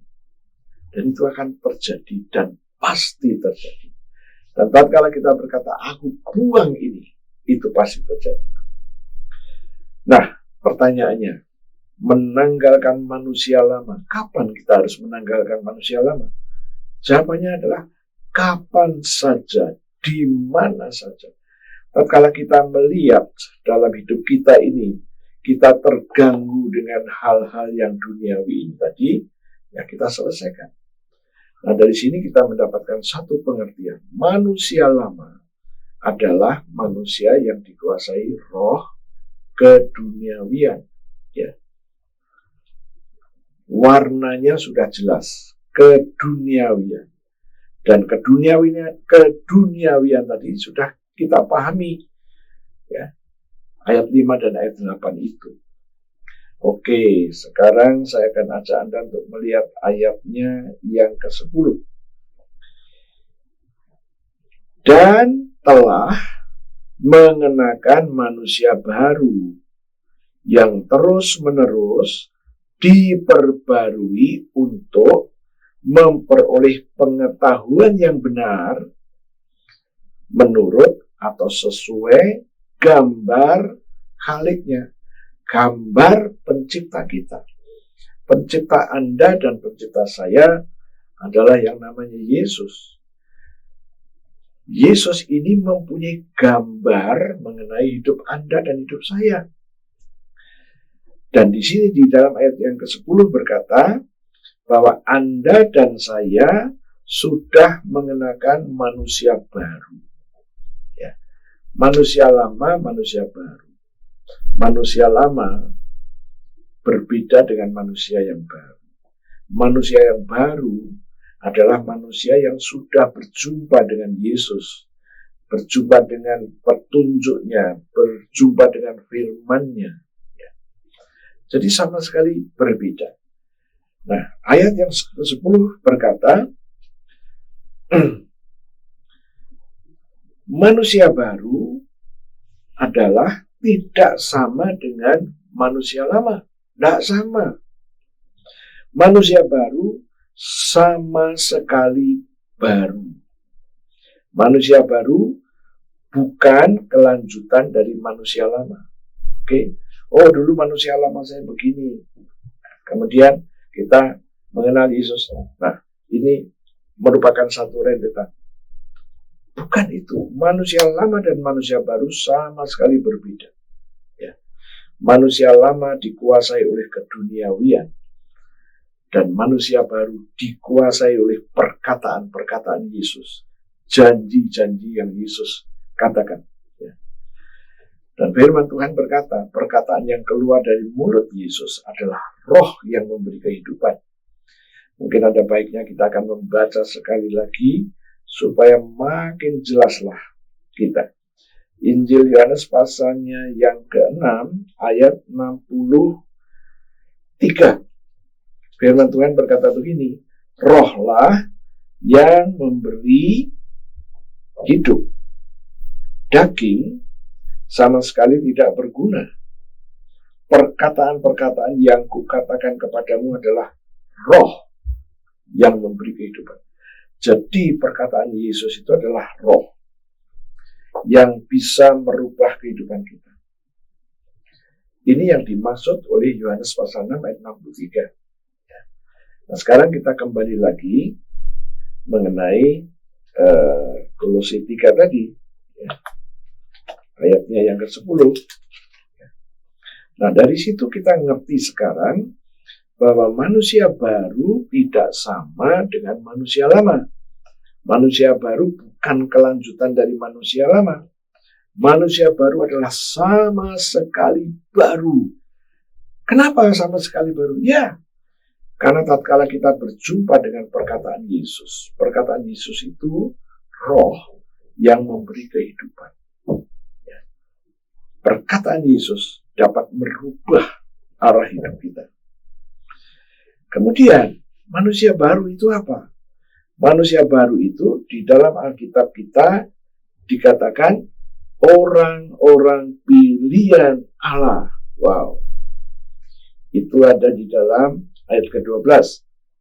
Speaker 5: Dan itu akan terjadi dan pasti terjadi. Dan tatkala kita berkata, aku buang ini, itu pasti terjadi. Nah, pertanyaannya, menanggalkan manusia lama. Kapan kita harus menanggalkan manusia lama? Jawabannya adalah kapan saja, di mana saja. Tatkala kita melihat dalam hidup kita ini, kita terganggu dengan hal-hal yang duniawi ini tadi, ya kita selesaikan. Nah, dari sini kita mendapatkan satu pengertian. Manusia lama adalah manusia yang dikuasai roh keduniawian. Ya. Warnanya sudah jelas, keduniawian. Dan keduniawian tadi sudah kita pahami. Ya. Ayat 5 dan ayat 8 itu. Oke, sekarang saya akan ajak Anda untuk melihat ayatnya yang ke-10. Dan telah mengenakan manusia baru yang terus-menerus diperbarui untuk memperoleh pengetahuan yang benar menurut atau sesuai gambar Khaliknya, gambar pencipta kita. Pencipta Anda dan pencipta saya adalah yang namanya Yesus. Yesus ini mempunyai gambar mengenai hidup Anda dan hidup saya. Dan di sini di dalam ayat yang ke-10 berkata bahwa Anda dan saya sudah mengenakan manusia baru. Ya. Manusia lama, manusia baru. Manusia lama berbeda dengan manusia yang baru. Manusia yang baru adalah manusia yang sudah berjumpa dengan Yesus, berjumpa dengan petunjuknya, berjumpa dengan firman-Nya. Ya. Jadi sama sekali berbeda. Nah, ayat yang ke-10 berkata, manusia baru adalah tidak sama dengan manusia lama. Tidak sama. Manusia baru sama sekali baru. Manusia baru bukan kelanjutan dari manusia lama. Oke? Oh, dulu manusia lama saya begini. Kemudian kita mengenal Yesus. Nah, ini merupakan satu rentetan. Bukan itu. Manusia lama dan manusia baru sama sekali berbeda. Ya. Manusia lama dikuasai oleh keduniawian. Dan manusia baru dikuasai oleh perkataan-perkataan Yesus. Janji-janji yang Yesus katakan. Ya. Dan firman Tuhan berkata, perkataan yang keluar dari mulut Yesus adalah roh yang memberi kehidupan. Mungkin ada baiknya kita akan membaca sekali lagi, supaya makin jelaslah kita. Injil Yohanes pasalnya yang ke-6 ayat 63. Firman Tuhan berkata begini, rohlah yang memberi hidup. Daging sama sekali tidak berguna. Perkataan-perkataan yang kukatakan kepadamu adalah roh yang memberi kehidupan. Jadi perkataan Yesus itu adalah roh yang bisa merubah kehidupan kita. Ini yang dimaksud oleh Yohanes pasal 6 ayat 63. Nah, sekarang kita kembali lagi mengenai Kolose 3 tadi. Ya. Ayatnya yang ke-10. Nah, dari situ kita ngerti sekarang bahwa manusia baru tidak sama dengan manusia lama. Manusia baru bukan kelanjutan dari manusia lama. Manusia baru adalah sama sekali baru. Kenapa sama sekali baru? Ya, karena tatkala kita berjumpa dengan perkataan Yesus. Perkataan Yesus itu roh yang memberi kehidupan. Ya. Perkataan Yesus dapat merubah arah hidup kita. Kemudian, manusia baru itu apa? Manusia baru itu di dalam Alkitab kita dikatakan orang-orang pilihan Allah. Wow. Itu ada di dalam ayat ke-12.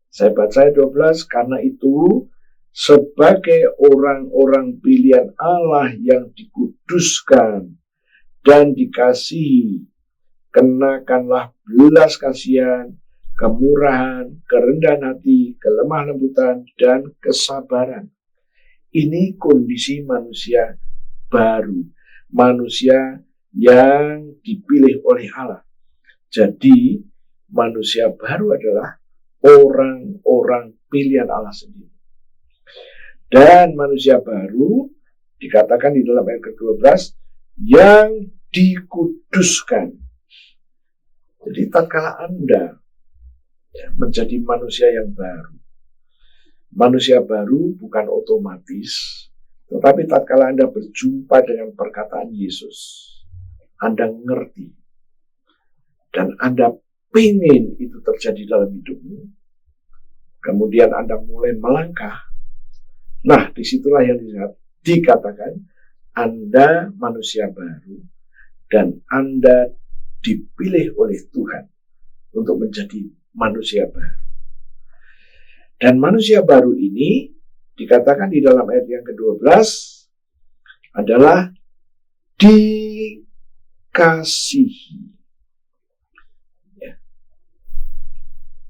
Speaker 5: Saya baca ayat 12, karena itu sebagai orang-orang pilihan Allah yang dikuduskan dan dikasihi, kenakanlah belas kasihan, kemurahan, kerendahan hati, kelemah lembutan, dan kesabaran. Ini kondisi manusia baru. Manusia yang dipilih oleh Allah. Jadi, manusia baru adalah orang-orang pilihan Allah sendiri. Dan manusia baru, dikatakan di dalam ayat ke-12, yang dikuduskan. Jadi, tatkala Anda menjadi manusia yang baru. Manusia baru bukan otomatis, tetapi tatkala Anda berjumpa dengan perkataan Yesus, Anda ngerti, dan Anda pengen itu terjadi dalam hidupmu, kemudian Anda mulai melangkah. Nah, disitulah yang dikatakan Anda manusia baru, dan Anda dipilih oleh Tuhan untuk menjadi manusia baru. Dan manusia baru ini dikatakan di dalam ayat yang ke-12 adalah dikasihi. Ya.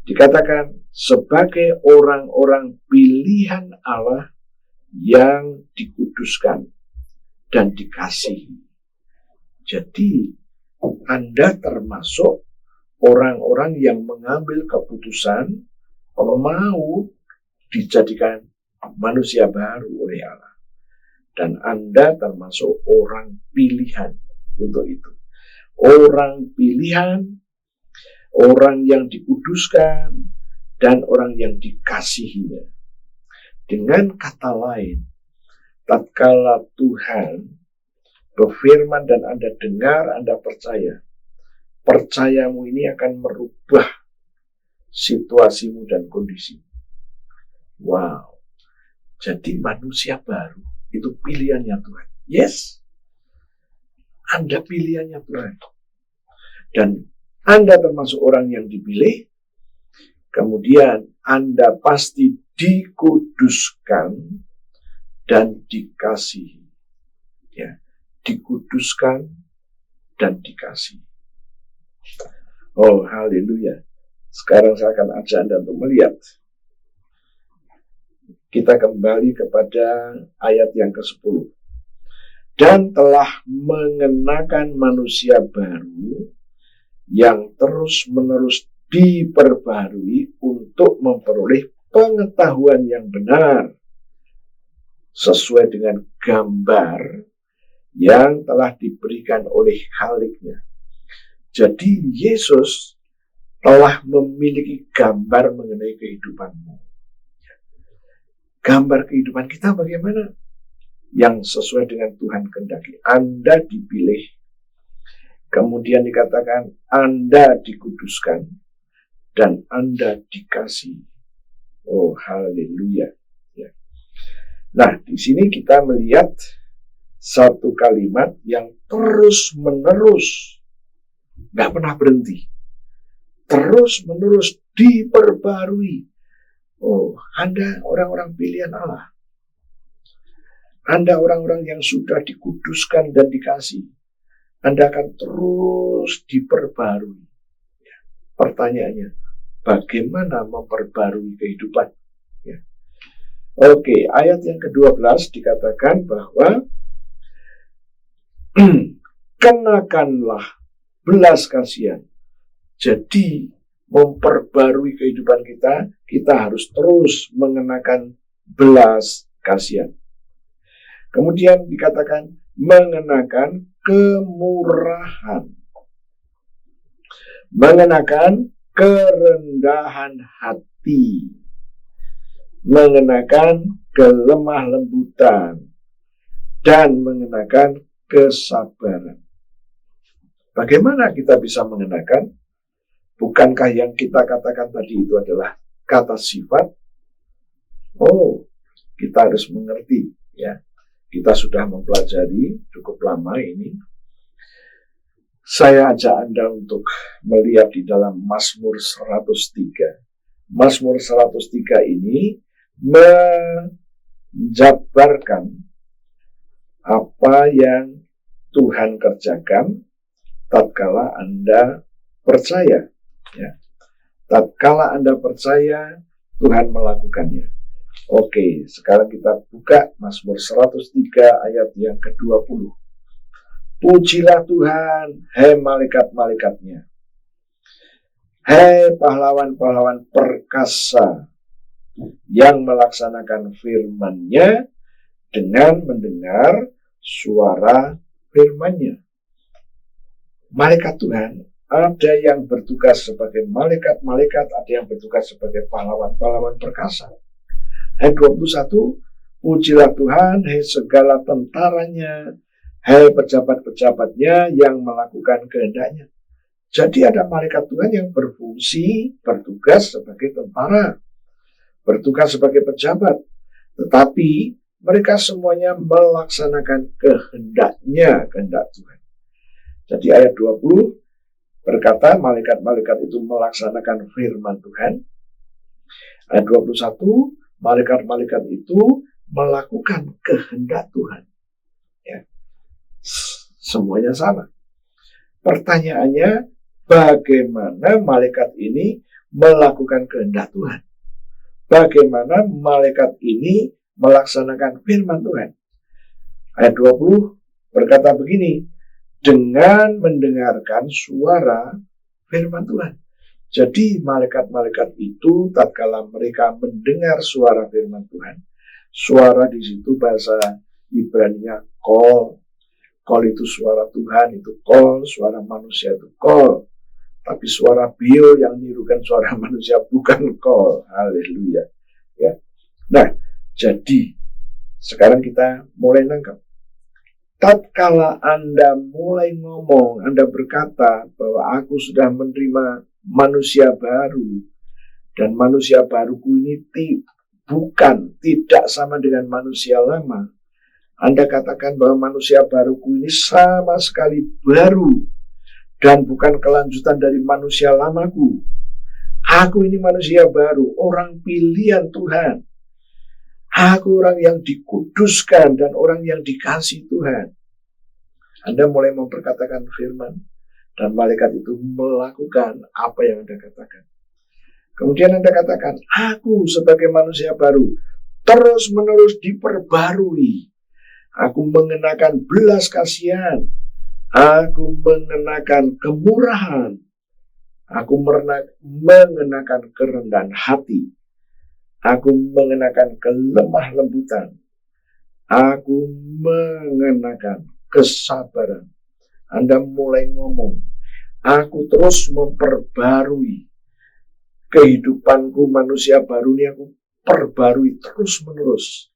Speaker 5: Dikatakan sebagai orang-orang pilihan Allah yang dikuduskan dan dikasihi. Jadi Anda termasuk orang-orang yang mengambil keputusan mau dijadikan manusia baru oleh Allah. Dan Anda termasuk orang pilihan untuk itu. Orang pilihan, orang yang dikuduskan, dan orang yang dikasihinya. Dengan kata lain, tatkala Tuhan berfirman dan Anda dengar, Anda percaya, percayamu ini akan merubah situasimu dan kondisimu. Wow. Jadi manusia baru itu pilihannya Tuhan. Yes. Anda pilihannya Tuhan. Dan Anda termasuk orang yang dipilih. Kemudian Anda pasti dikuduskan dan dikasihi. Ya. Dikuduskan dan dikasihi. Oh, haleluya. Sekarang saya akan ajak Anda untuk melihat. Kita kembali kepada ayat yang ke-10. Dan telah mengenakan manusia baru yang terus-menerus diperbarui untuk memperoleh pengetahuan yang benar sesuai dengan gambar yang telah diberikan oleh Khaliknya. Jadi Yesus telah memiliki gambar mengenai kehidupanmu. Gambar kehidupan kita bagaimana? Yang sesuai dengan Tuhan kehendaki. Anda dipilih. Kemudian dikatakan Anda dikuduskan. Dan Anda dikasihi. Oh, haleluya. Ya. Nah, di sini kita melihat satu kalimat yang terus-menerus. Nggak pernah berhenti. Terus-menerus diperbarui. Oh, Anda orang-orang pilihan Allah. Anda orang-orang yang sudah dikuduskan dan dikasihi. Anda akan terus diperbarui. Ya. Pertanyaannya, bagaimana memperbarui kehidupan? Ya. Oke, ayat yang ke-12 dikatakan bahwa kenakanlah belas kasihan. Jadi memperbarui kehidupan kita, kita harus terus mengenakan belas kasihan. Kemudian dikatakan mengenakan kemurahan, mengenakan kerendahan hati, mengenakan kelemah lembutan, dan mengenakan kesabaran. Bagaimana kita bisa mengenakan? Bukankah yang kita katakan tadi itu adalah kata sifat? Oh, kita harus mengerti, ya. Kita sudah mempelajari cukup lama ini. Saya ajak Anda untuk melihat di dalam Mazmur 103. Mazmur 103 ini menjabarkan apa yang Tuhan kerjakan tatkala Anda percaya. Ya. Tatkala Anda percaya, Tuhan melakukannya. Oke, sekarang kita buka Mazmur 103 ayat yang ke-20. Pujilah Tuhan, hai malaikat-malaikatnya. Hai pahlawan-pahlawan perkasa yang melaksanakan firman-Nya dengan mendengar suara firman-Nya. Malaikat Tuhan, ada yang bertugas sebagai malaikat-malaikat, ada yang bertugas sebagai pahlawan-pahlawan perkasa. Ayat 21, pujilah Tuhan, hai segala tentaranya, hai pejabat-pejabatnya yang melakukan kehendaknya. Jadi ada malaikat Tuhan yang berfungsi, bertugas sebagai tentara, bertugas sebagai pejabat. Tetapi mereka semuanya melaksanakan kehendaknya, kehendak Tuhan. Jadi ayat 20, berkata malaikat-malaikat itu melaksanakan firman Tuhan. Ayat 21, malaikat-malaikat itu melakukan kehendak Tuhan. Ya. Semuanya sama. Pertanyaannya, bagaimana malaikat ini melakukan kehendak Tuhan? Bagaimana malaikat ini melaksanakan firman Tuhan? Ayat 20 berkata begini, dengan mendengarkan suara firman Tuhan. Jadi malaikat-malaikat itu tatkala mereka mendengar suara firman Tuhan, suara di situ bahasa Ibrani-nya kol. Kol itu suara Tuhan, itu kol, suara manusia itu kol. Tapi suara bio yang nirukan suara manusia bukan kol. Haleluya. Ya. Nah, jadi sekarang kita mulai nangkap. Tatkala Anda mulai ngomong, Anda berkata bahwa aku sudah menerima manusia baru, dan manusia baruku ini tidak sama dengan manusia lama. Anda katakan bahwa manusia baruku ini sama sekali baru dan bukan kelanjutan dari manusia lamaku. Aku ini manusia baru, orang pilihan Tuhan. Aku orang yang dikuduskan dan orang yang dikasihi Tuhan. Anda mulai memperkatakan firman dan malaikat itu melakukan apa yang Anda katakan. Kemudian Anda katakan, aku sebagai manusia baru terus-menerus diperbarui. Aku mengenakan belas kasihan. Aku mengenakan kemurahan. Aku mengenakan kerendahan hati. Aku mengenakan kelemah lembutan. Aku mengenakan kesabaran. Anda mulai ngomong. Aku terus memperbarui kehidupanku manusia baru ini, aku perbarui terus menerus.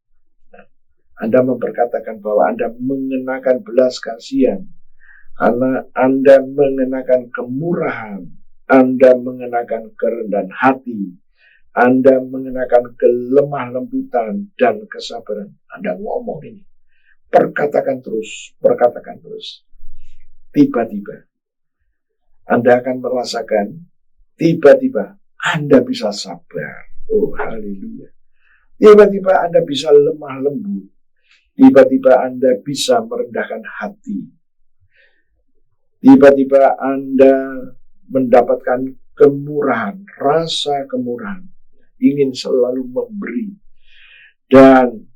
Speaker 5: Anda memperkatakan bahwa Anda mengenakan belas kasihan. Anda mengenakan kemurahan. Anda mengenakan kerendahan hati. Anda mengenakan kelemah lembutan dan kesabaran. Anda ngomong ini. Perkatakan terus. Tiba-tiba Anda akan merasakan, tiba-tiba Anda bisa sabar. Oh, haleluya. Tiba-tiba Anda bisa lemah lembut. Tiba-tiba Anda bisa merendahkan hati. Tiba-tiba Anda mendapatkan kemurahan, rasa kemurahan. Ingin selalu memberi dan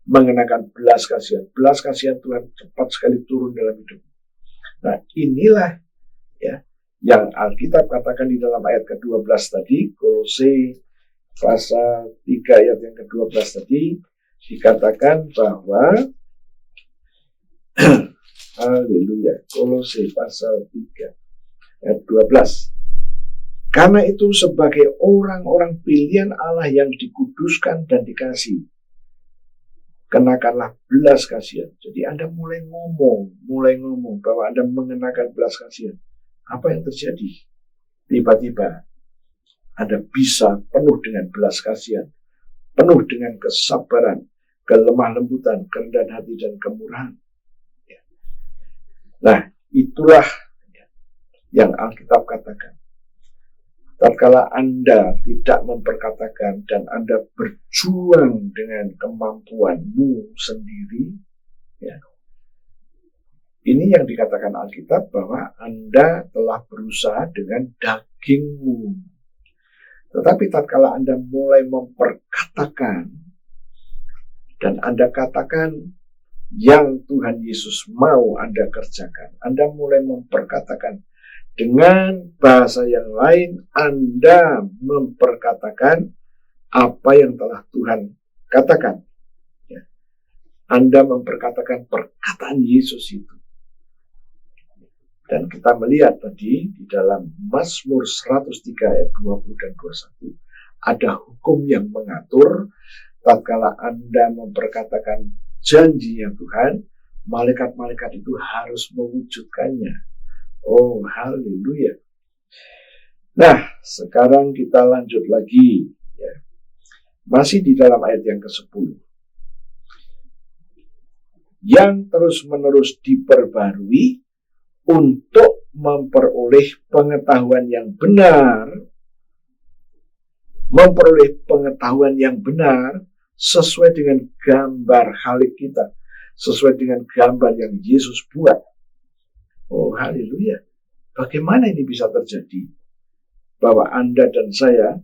Speaker 5: mengenakan belas kasihan. Belas kasihan Tuhan cepat sekali turun dalam hidup. Nah, inilah ya yang Alkitab katakan di dalam ayat ke-12 tadi, Kolose pasal 3 ayat yang ke-12 tadi, dikatakan bahwa haleluya, Kolose pasal 3 ayat 12. Karena itu sebagai orang-orang pilihan Allah yang dikuduskan dan dikasihi, kenakanlah belas kasihan. Jadi Anda mulai ngomong bahwa Anda mengenakan belas kasihan. Apa yang terjadi? Tiba-tiba Anda bisa penuh dengan belas kasihan, penuh dengan kesabaran, kelemah lembutan, kerendahan hati dan kemurahan. Nah, itulah yang Alkitab katakan. Tatkala Anda tidak memperkatakan dan Anda berjuang dengan kemampuanmu sendiri, ya, ini yang dikatakan Alkitab bahwa Anda telah berusaha dengan dagingmu. Tetapi tatkala Anda mulai memperkatakan dan Anda katakan yang Tuhan Yesus mau Anda kerjakan, Anda mulai memperkatakan dengan bahasa yang lain, Anda memperkatakan apa yang telah Tuhan katakan. Ya. Anda memperkatakan perkataan Yesus itu. Dan kita melihat tadi di dalam Mazmur 103 ayat 20 dan 21, ada hukum yang mengatur tatkala Anda memperkatakan janjinya Tuhan, malaikat-malaikat itu harus mewujudkannya. Oh, haleluya. Nah, sekarang kita lanjut lagi. Ya. Masih di dalam ayat yang ke-10. Yang terus-menerus diperbarui untuk memperoleh pengetahuan yang benar sesuai dengan gambar Khalik kita, sesuai dengan gambar yang Yesus buat. Oh, haleluya. Bagaimana ini bisa terjadi? Bahwa Anda dan saya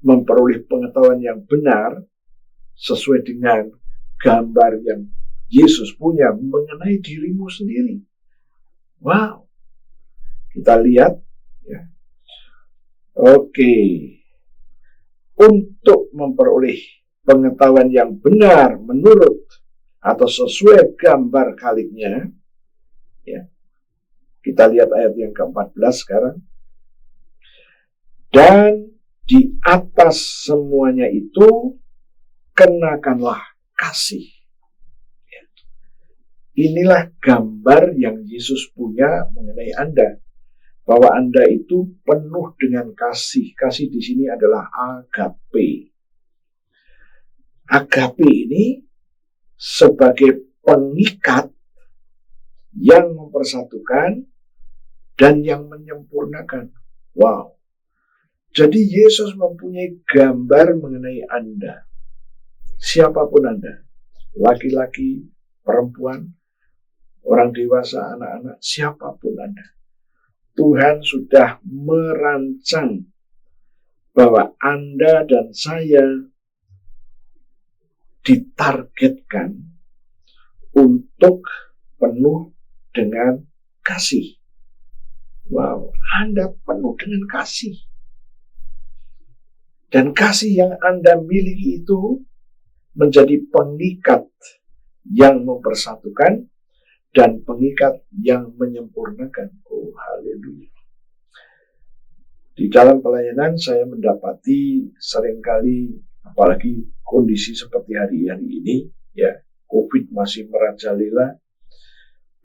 Speaker 5: memperoleh pengetahuan yang benar sesuai dengan gambar yang Yesus punya mengenai dirimu sendiri. Wow. Kita lihat ya. Oke. Untuk memperoleh pengetahuan yang benar menurut atau sesuai gambar Khaliknya, ya. Kita lihat ayat yang ke-14 sekarang. Dan di atas semuanya itu kenakanlah kasih. Ya. Inilah gambar yang Yesus punya mengenai Anda. Bahwa Anda itu penuh dengan kasih. Kasih di sini adalah agape. Agape ini sebagai pengikat yang mempersatukan dan yang menyempurnakan. Wow. Jadi Yesus mempunyai gambar mengenai Anda. Siapapun Anda. Laki-laki, perempuan, orang dewasa, anak-anak, siapapun Anda. Tuhan sudah merancang bahwa Anda dan saya ditargetkan untuk penuh dengan kasih. Wow, Anda penuh dengan kasih. Dan kasih yang Anda miliki itu menjadi pengikat yang mempersatukan dan pengikat yang menyempurnakan. Oh, haleluya. Di dalam pelayanan saya mendapati seringkali, apalagi kondisi seperti hari-hari ini, ya, COVID masih merajalela,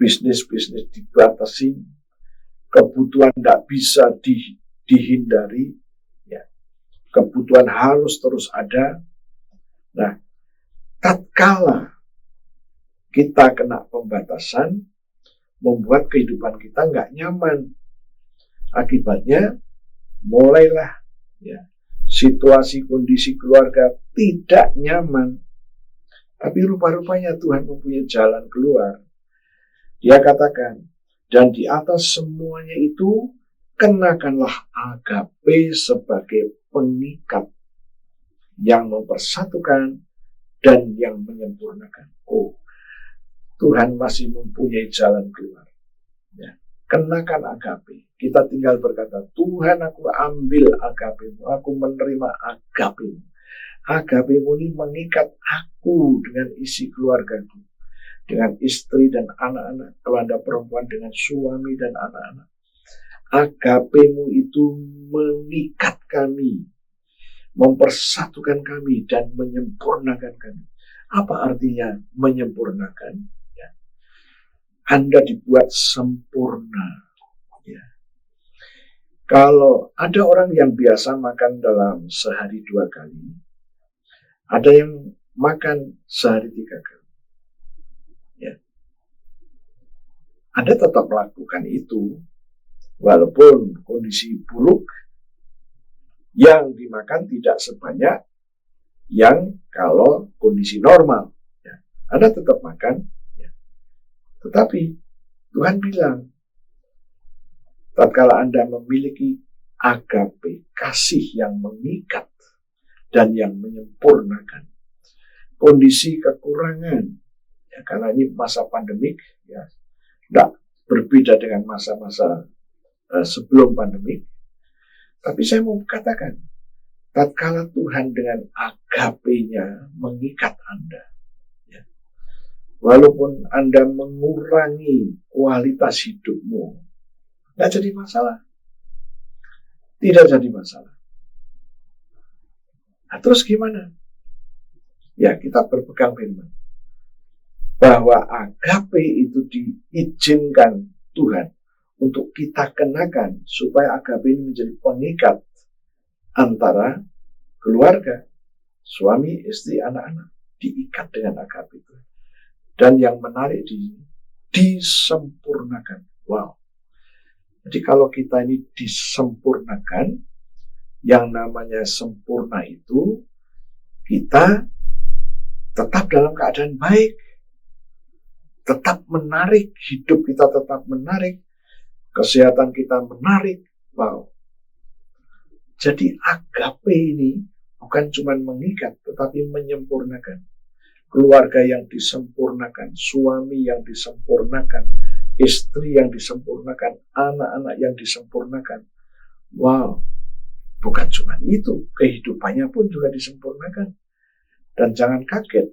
Speaker 5: bisnis-bisnis dibatasi, kebutuhan tidak bisa dihindari, ya, kebutuhan harus terus ada. Nah, tatkala kita kena pembatasan, membuat kehidupan kita nggak nyaman. Akibatnya, mulailah ya, situasi kondisi keluarga tidak nyaman. Tapi rupa-rupanya Tuhan mempunyai jalan keluar. Dia katakan, dan di atas semuanya itu, kenakanlah agape sebagai pengikat yang mempersatukan dan yang menyempurnakan. Oh, Tuhan masih mempunyai jalan keluar. Ya. Kenakan agape. Kita tinggal berkata, Tuhan, aku ambil agape-mu, aku menerima agape-mu. Agape-mu ini mengikat aku dengan isi keluargaku, dengan istri dan anak-anak, kalau Anda perempuan dengan suami dan anak-anak. Agape-mu itu mengikat kami, mempersatukan kami dan menyempurnakan kami. Apa artinya menyempurnakan? Anda dibuat sempurna. Ya. Kalau ada orang yang biasa makan dalam sehari 2 kali, ada yang makan sehari 3 kali. Ya. Anda tetap melakukan itu, walaupun kondisi buruk, yang dimakan tidak sebanyak yang kalau kondisi normal. Ya. Anda tetap makan. Tetapi Tuhan bilang, tatkala Anda memiliki agape, kasih yang mengikat dan yang menyempurnakan, kondisi kekurangan, ya, karena ini masa pandemik, ya, tidak berbeda dengan masa-masa sebelum pandemik. Tapi saya mau katakan, tatkala Tuhan dengan agape-nya mengikat Anda, walaupun Anda mengurangi kualitas hidupmu, tidak jadi masalah. Tidak jadi masalah. Nah, terus gimana? Ya, kita berpegang firman. Bahwa agape itu diizinkan Tuhan untuk kita kenakan, supaya agape ini menjadi pengikat antara keluarga, suami, istri, anak-anak. Diikat dengan agape itu. Dan yang menarik disempurnakan. Wow. Jadi kalau kita ini disempurnakan, yang namanya sempurna itu kita tetap dalam keadaan baik, tetap menarik, hidup kita tetap menarik, kesehatan kita menarik. Wow. Jadi agape ini bukan cuma mengikat, tetapi menyempurnakan. Keluarga yang disempurnakan, suami yang disempurnakan, istri yang disempurnakan, anak-anak yang disempurnakan. Wow, bukan cuma itu, kehidupannya pun juga disempurnakan. Dan jangan kaget,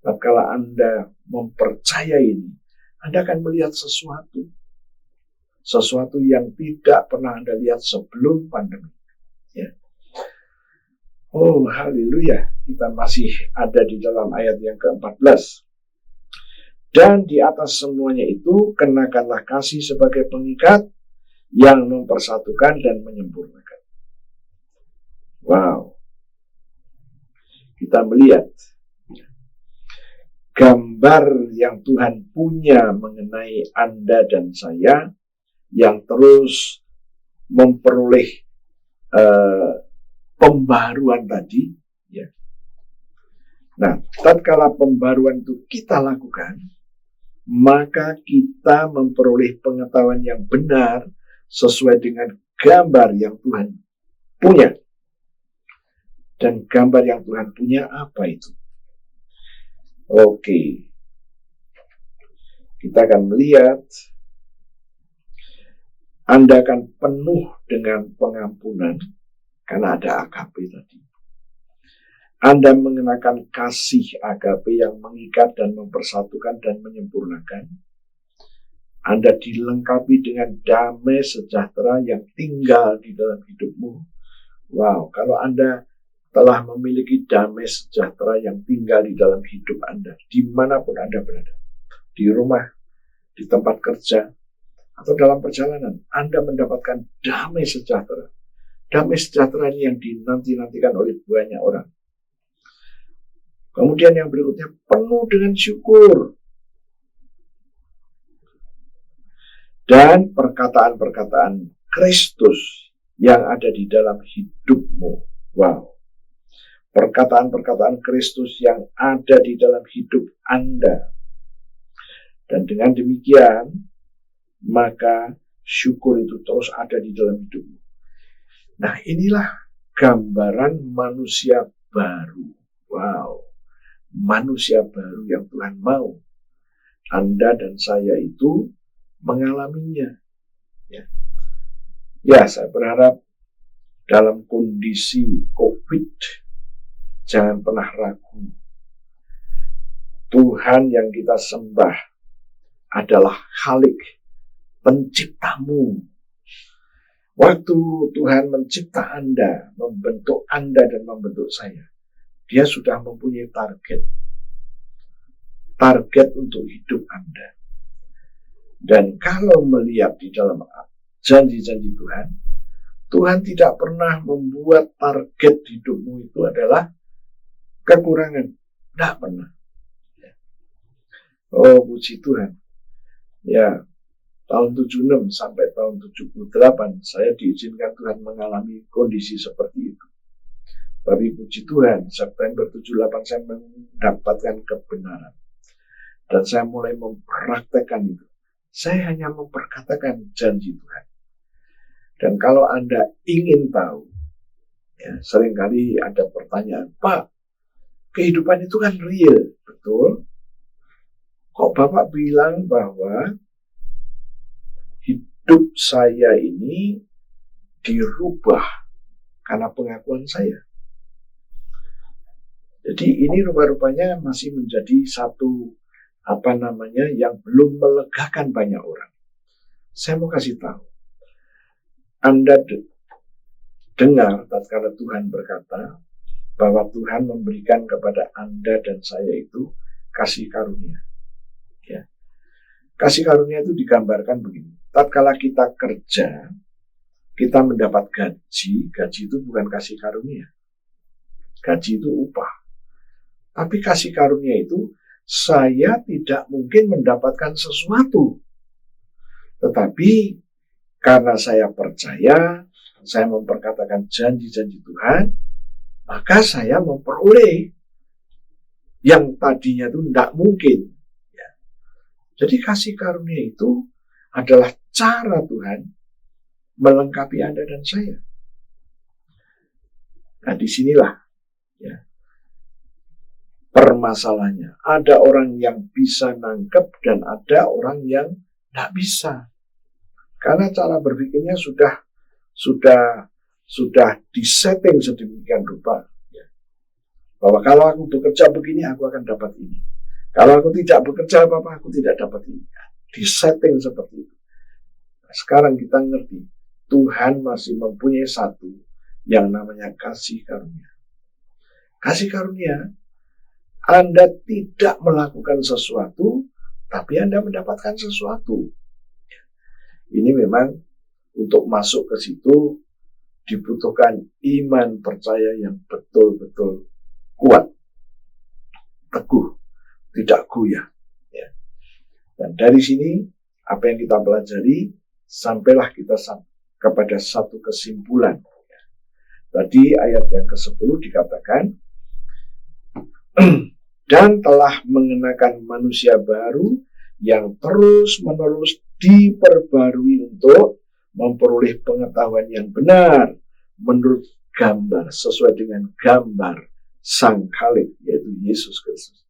Speaker 5: tatkala Anda mempercayai ini, Anda akan melihat sesuatu yang tidak pernah Anda lihat sebelum pandemi. Ya. Oh, haleluya. Kita masih ada di dalam ayat yang ke-14. Dan di atas semuanya itu, kenakanlah kasih sebagai pengikat yang mempersatukan dan menyempurnakan. Wow. Kita melihat gambar yang Tuhan punya mengenai Anda dan saya yang terus memperoleh pembaruan tadi. Ya. Nah, tatkala pembaruan itu kita lakukan, maka kita memperoleh pengetahuan yang benar sesuai dengan gambar yang Tuhan punya. Dan gambar yang Tuhan punya apa itu? Oke. Kita akan melihat Anda akan penuh dengan pengampunan karena ada agape tadi. Anda mengenakan kasih agape yang mengikat dan mempersatukan dan menyempurnakan. Anda dilengkapi dengan damai sejahtera yang tinggal di dalam hidupmu. Wow, kalau Anda telah memiliki damai sejahtera yang tinggal di dalam hidup Anda, dimanapun Anda berada, di rumah, di tempat kerja, atau dalam perjalanan, Anda mendapatkan damai sejahtera. Damai sejahtera ini yang dinanti-nantikan oleh banyak orang. Kemudian yang berikutnya, penuh dengan syukur. Dan perkataan-perkataan Kristus yang ada di dalam hidupmu. Wow. Perkataan-perkataan Kristus yang ada di dalam hidup Anda. Dan dengan demikian, maka syukur itu terus ada di dalam hidupmu. Nah, inilah gambaran manusia baru. Wow. Manusia baru yang Tuhan mau. Anda dan saya itu mengalaminya. Ya, saya berharap dalam kondisi COVID, jangan pernah ragu. Tuhan yang kita sembah adalah Khalik, penciptamu. Waktu Tuhan mencipta Anda, membentuk Anda dan membentuk saya, Dia sudah mempunyai target untuk hidup Anda. Dan kalau melihat di dalam janji-janji Tuhan, Tuhan tidak pernah membuat target hidupmu itu adalah kekurangan. Tidak pernah. Oh, puji Tuhan. Ya, tahun 76 sampai tahun 78, saya diizinkan Tuhan mengalami kondisi seperti itu. Tapi puji Tuhan, September 78 saya mendapatkan kebenaran. Dan saya mulai mempraktekkan itu. Saya hanya memperkatakan janji Tuhan. Dan kalau Anda ingin tahu, ya, seringkali ada pertanyaan, Pak, kehidupan itu kan real, betul? Kok Bapak bilang bahwa hidup saya ini dirubah karena pengakuan saya? Jadi ini rupa-rupanya masih menjadi satu yang belum melegakan banyak orang. Saya mau kasih tahu. Anda dengar tatkala Tuhan berkata bahwa Tuhan memberikan kepada Anda dan saya itu kasih karunia. Ya. Kasih karunia itu digambarkan begini. Tatkala kita kerja, kita mendapat gaji. Gaji itu bukan kasih karunia. Gaji itu upah. Tapi kasih karunia itu, saya tidak mungkin mendapatkan sesuatu. Tetapi Karena saya percaya, saya memperkatakan janji-janji Tuhan, maka saya memperoleh yang tadinya itu tidak mungkin. Ya. Jadi kasih karunia itu adalah cara Tuhan melengkapi Anda dan saya. Nah, disinilah ya, permasalahannya. Ada orang yang bisa nangkep dan ada orang yang tidak bisa. Karena cara berpikirnya sudah disetting sedemikian rupa. Ya. Bahwa kalau aku bekerja begini, aku akan dapat ini. Kalau aku tidak bekerja apa-apa, aku tidak dapat ini. Disetting seperti itu. Nah, sekarang kita ngerti, Tuhan masih mempunyai satu yang namanya kasih karunia. Kasih karunia, Anda tidak melakukan sesuatu, tapi Anda mendapatkan sesuatu. Ini memang untuk masuk ke situ dibutuhkan iman percaya yang betul-betul kuat, teguh, tidak goyah. Ya. Dan dari sini, apa yang kita pelajari, sampailah kita kepada satu kesimpulan. Tadi ayat yang ke-10 dikatakan, dan telah mengenakan manusia baru yang terus-menerus diperbarui untuk memperoleh pengetahuan yang benar menurut gambar, sesuai dengan gambar Sang Khalik, yaitu Yesus Kristus.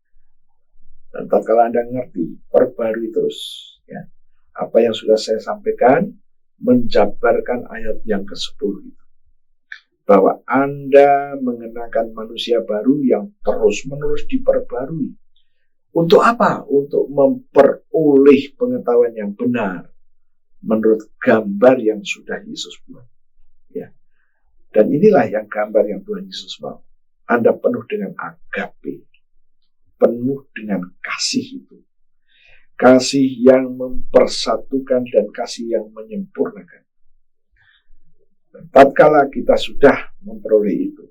Speaker 5: Dan tatkala Anda ngerti, perbarui terus. Ya. Apa yang sudah saya sampaikan, menjabarkan ayat yang ke-10 itu. Bahwa Anda mengenakan manusia baru yang terus-menerus diperbarui. Untuk apa? Untuk memperoleh pengetahuan yang benar menurut gambar yang sudah Yesus buat. Ya. Dan inilah yang gambar yang Tuhan Yesus mau. Anda penuh dengan agape, penuh dengan kasih itu. Kasih yang mempersatukan dan kasih yang menyempurnakan. Dan tatkala kita sudah memperoleh itu,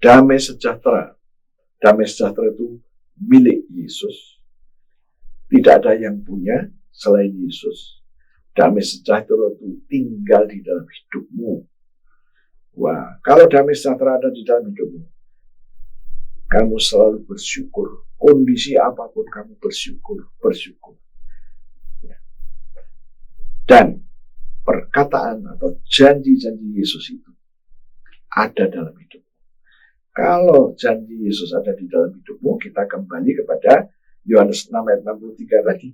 Speaker 5: damai sejahtera itu milik Yesus. Tidak ada yang punya selain Yesus. Damai sejahtera itu tinggal di dalam hidupmu. Wah, kalau damai sejahtera ada di dalam hidupmu, kamu selalu bersyukur. Kondisi apapun kamu bersyukur. Ya. Dan perkataan atau janji-janji Yesus itu ada dalam hidupmu. Kalau janji Yesus ada di dalam hidupmu, kita kembali kepada Yohanes 6 ayat 63 tadi.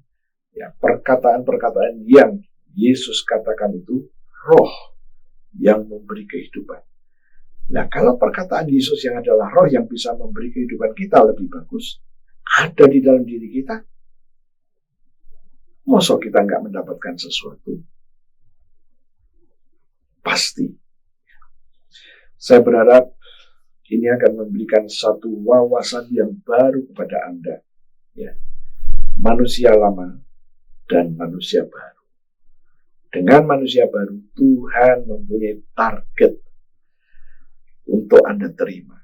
Speaker 5: Ya, perkataan-perkataan yang Yesus katakan itu roh yang memberi kehidupan. Nah, kalau perkataan Yesus yang adalah roh yang bisa memberi kehidupan kita lebih bagus, ada di dalam diri kita, masa kita nggak mendapatkan sesuatu? Pasti. Saya berharap ini akan memberikan satu wawasan yang baru kepada Anda. Ya. Manusia lama dan manusia baru. Dengan manusia baru, Tuhan mempunyai target untuk Anda terima.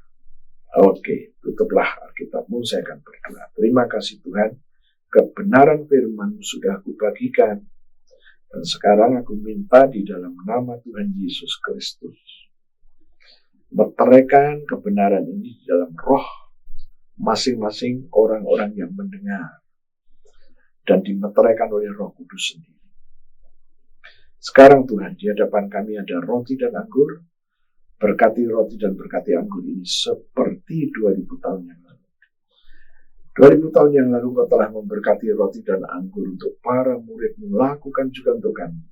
Speaker 5: Oke, tutuplah Alkitabmu, saya akan berdoa. Terima kasih Tuhan, kebenaran firman-Mu sudah aku bagikan. Dan sekarang aku minta di dalam nama Tuhan Yesus Kristus, meteraikan kebenaran ini di dalam roh masing-masing orang-orang yang mendengar. Dan dimeteraikan oleh Roh Kudus sendiri. Sekarang Tuhan, di hadapan kami ada roti dan anggur. Berkati roti dan berkati anggur ini seperti 2000 tahun yang lalu. 2000 tahun yang lalu Engkau telah memberkati roti dan anggur untuk para murid-Mu. Lakukan juga untuk kami.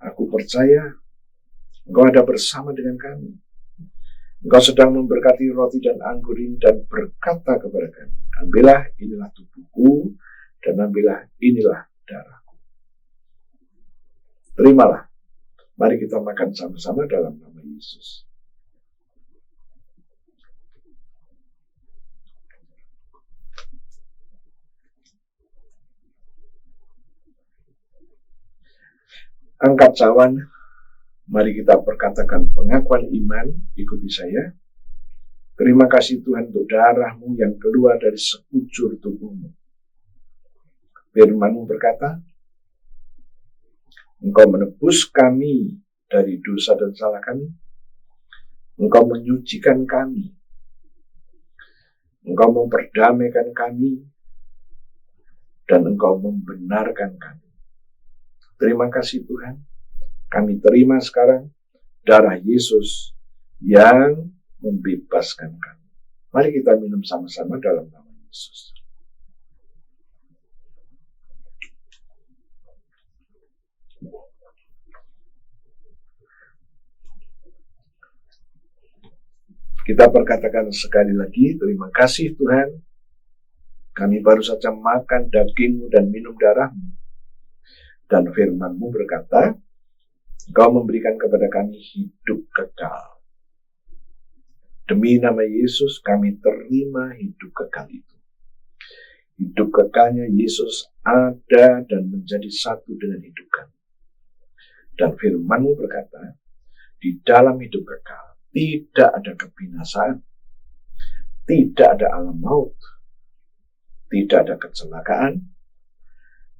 Speaker 5: Aku percaya Engkau ada bersama dengan kami. Engkau sedang memberkati roti dan anggur ini dan berkata kepada kami, ambillah, inilah tubuhku, dan ambillah, inilah darahku. Terimalah. Mari kita makan sama-sama dalam nama Yesus. Angkat cawan, mari kita perkatakan pengakuan iman, ikuti saya. Terima kasih Tuhan untuk darah-Mu yang keluar dari sekujur tubuh-Mu. Firman-Mu berkata, Engkau menebus kami dari dosa dan salah kami. Engkau menyucikan kami. Engkau memperdamaikan kami. Dan Engkau membenarkan kami. Terima kasih Tuhan. Kami terima sekarang darah Yesus yang membebaskan kami. Mari kita minum sama-sama dalam nama Yesus. Kita perkatakan sekali lagi, terima kasih Tuhan. Kami baru saja makan daging-Mu dan minum darah-Mu. Dan firman-Mu berkata, Engkau memberikan kepada kami hidup kekal. Demi nama Yesus, kami terima hidup kekal itu. Hidup kekalnya Yesus ada dan menjadi satu dengan hidup kami. Dan firman-Mu berkata, di dalam hidup kekal, tidak ada kebinasaan, tidak ada alam maut, tidak ada kecelakaan,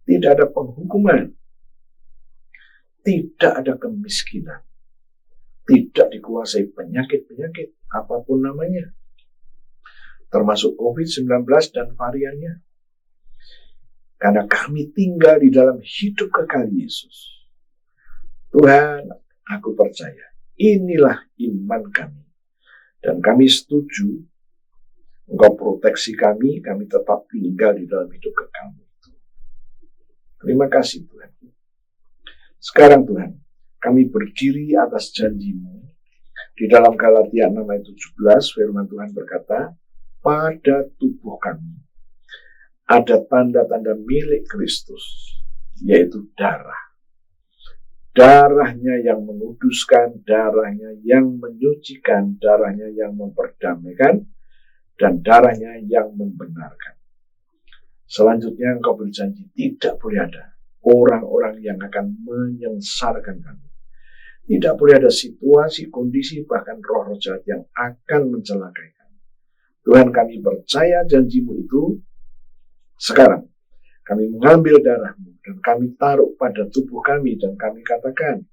Speaker 5: tidak ada penghukuman, tidak ada kemiskinan, tidak dikuasai penyakit-penyakit apapun namanya, termasuk COVID-19 dan variannya. Karena kami tinggal di dalam hidup kekal Yesus. Tuhan, aku percaya. Inilah iman kami. Dan kami setuju, Engkau proteksi kami tetap tinggal di dalam hidup kekal itu. Terima kasih Tuhan. Sekarang Tuhan, kami berdiri atas janji-Mu. Di dalam Galatia 6 ayat 17, firman Tuhan berkata, pada tubuh kami ada tanda-tanda milik Kristus, yaitu darah. Darahnya yang menguduskan, darahnya yang menyucikan, darahnya yang memperdamaikan, dan darahnya yang membenarkan. Selanjutnya Engkau berjanji tidak boleh ada orang-orang yang akan menyengsarakan kami. Tidak boleh ada situasi, kondisi, bahkan roh-roh jahat yang akan mencelakai kami. Tuhan, kami percaya janji-Mu itu. Sekarang kami mengambil darah-Mu dan kami taruh pada tubuh kami dan kami katakan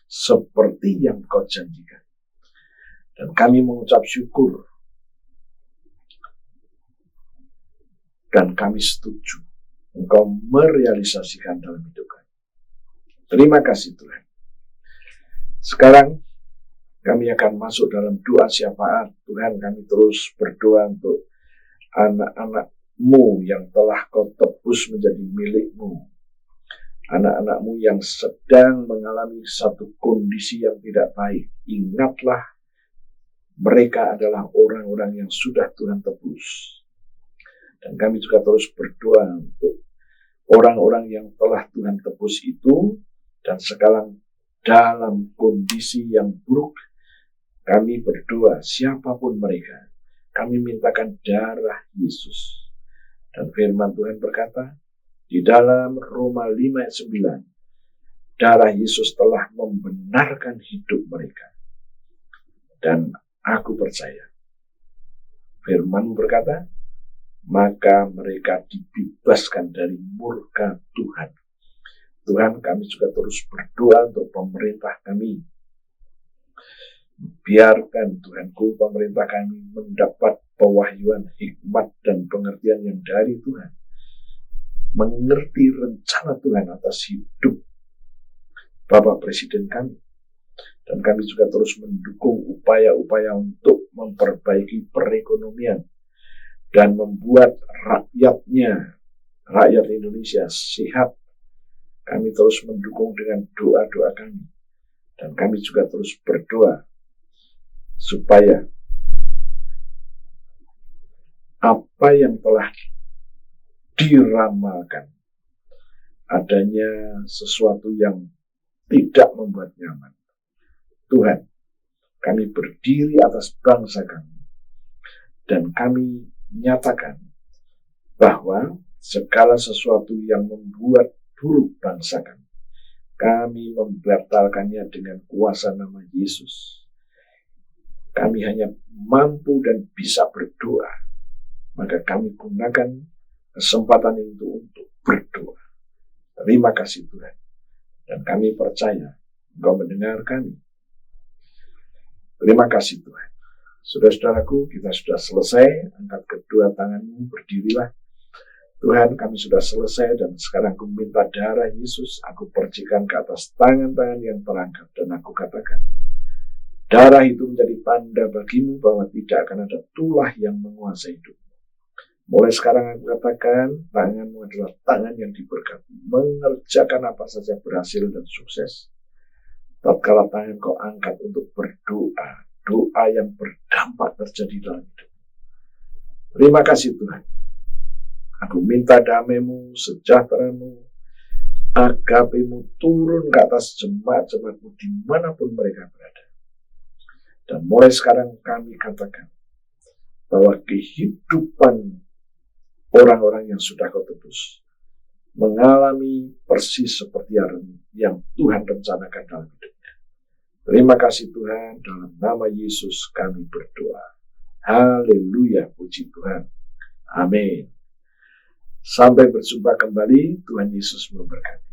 Speaker 5: seperti yang Kau janjikan. Dan kami mengucap syukur dan kami setuju Engkau merealisasikan dalam hidup kami. Terima kasih Tuhan. Sekarang kami akan masuk dalam doa syafaat. Tuhan, kami terus berdoa untuk anak-anak-Mu yang telah Kau tebus menjadi milik-Mu. Anak-anak-Mu yang sedang mengalami satu kondisi yang tidak baik. Ingatlah, mereka adalah orang-orang yang sudah Tuhan tebus. Dan kami juga terus berdoa untuk orang-orang yang telah Tuhan tebus itu, dan sekarang dalam kondisi yang buruk, kami berdoa siapapun mereka, kami mintakan darah Yesus. Dan firman Tuhan berkata, di dalam Roma 5 ayat 9, darah Yesus telah membenarkan hidup mereka. Dan aku percaya, firman berkata, maka mereka dibebaskan dari murka Tuhan. Tuhan, kami juga terus berdoa untuk pemerintah kami. Biarkan Tuhanku, pemerintah kami mendapat pewahyuan, hikmat, dan pengertian yang dari Tuhan. Mengerti rencana Tuhan atas hidup Bapak Presiden kami. Dan kami juga terus mendukung upaya-upaya untuk memperbaiki perekonomian dan membuat rakyat Indonesia sehat. Kami terus mendukung dengan doa-doa kami. Dan kami juga terus berdoa supaya apa yang telah diramalkan, adanya sesuatu yang tidak membuat nyaman. Tuhan, kami berdiri atas bangsa kami dan kami nyatakan bahwa segala sesuatu yang membuat buruk bangsa kami membatalkannya dengan kuasa nama Yesus. Kami hanya mampu dan bisa berdoa, maka kami gunakan kesempatan itu untuk berdoa. Terima kasih Tuhan. Dan kami percaya Engkau mendengar kami. Terima kasih Tuhan. Saudara-saudaraku, kita sudah selesai. Angkat kedua tanganmu, berdirilah. Tuhan, kami sudah selesai dan sekarang aku minta darah Yesus, aku percikan ke atas tangan-tangan yang terangkat dan aku katakan, darah itu menjadi tanda bagimu bahwa tidak akan ada tulah yang menguasai hidupmu. Mulai sekarang aku katakan, tanganmu adalah tangan yang diberkati, mengerjakan apa saja berhasil dan sukses. Tatkala tangan kau angkat untuk berdoa, doa yang berdampak terjadi dalam hidupmu. Terima kasih Tuhan. Aku minta damai-Mu, sejahtera-Mu, agape-Mu turun ke atas jemaat-jemaat-Mu dimanapun mereka berada. Dan mulai sekarang kami katakan bahwa kehidupan orang-orang yang sudah Kau tebus mengalami persis seperti yang Tuhan rencanakan dalam hidupnya. Terima kasih Tuhan, dalam nama Yesus kami berdoa. Haleluya, puji Tuhan. Amin. Sampai berjumpa kembali, Tuhan Yesus memberkati.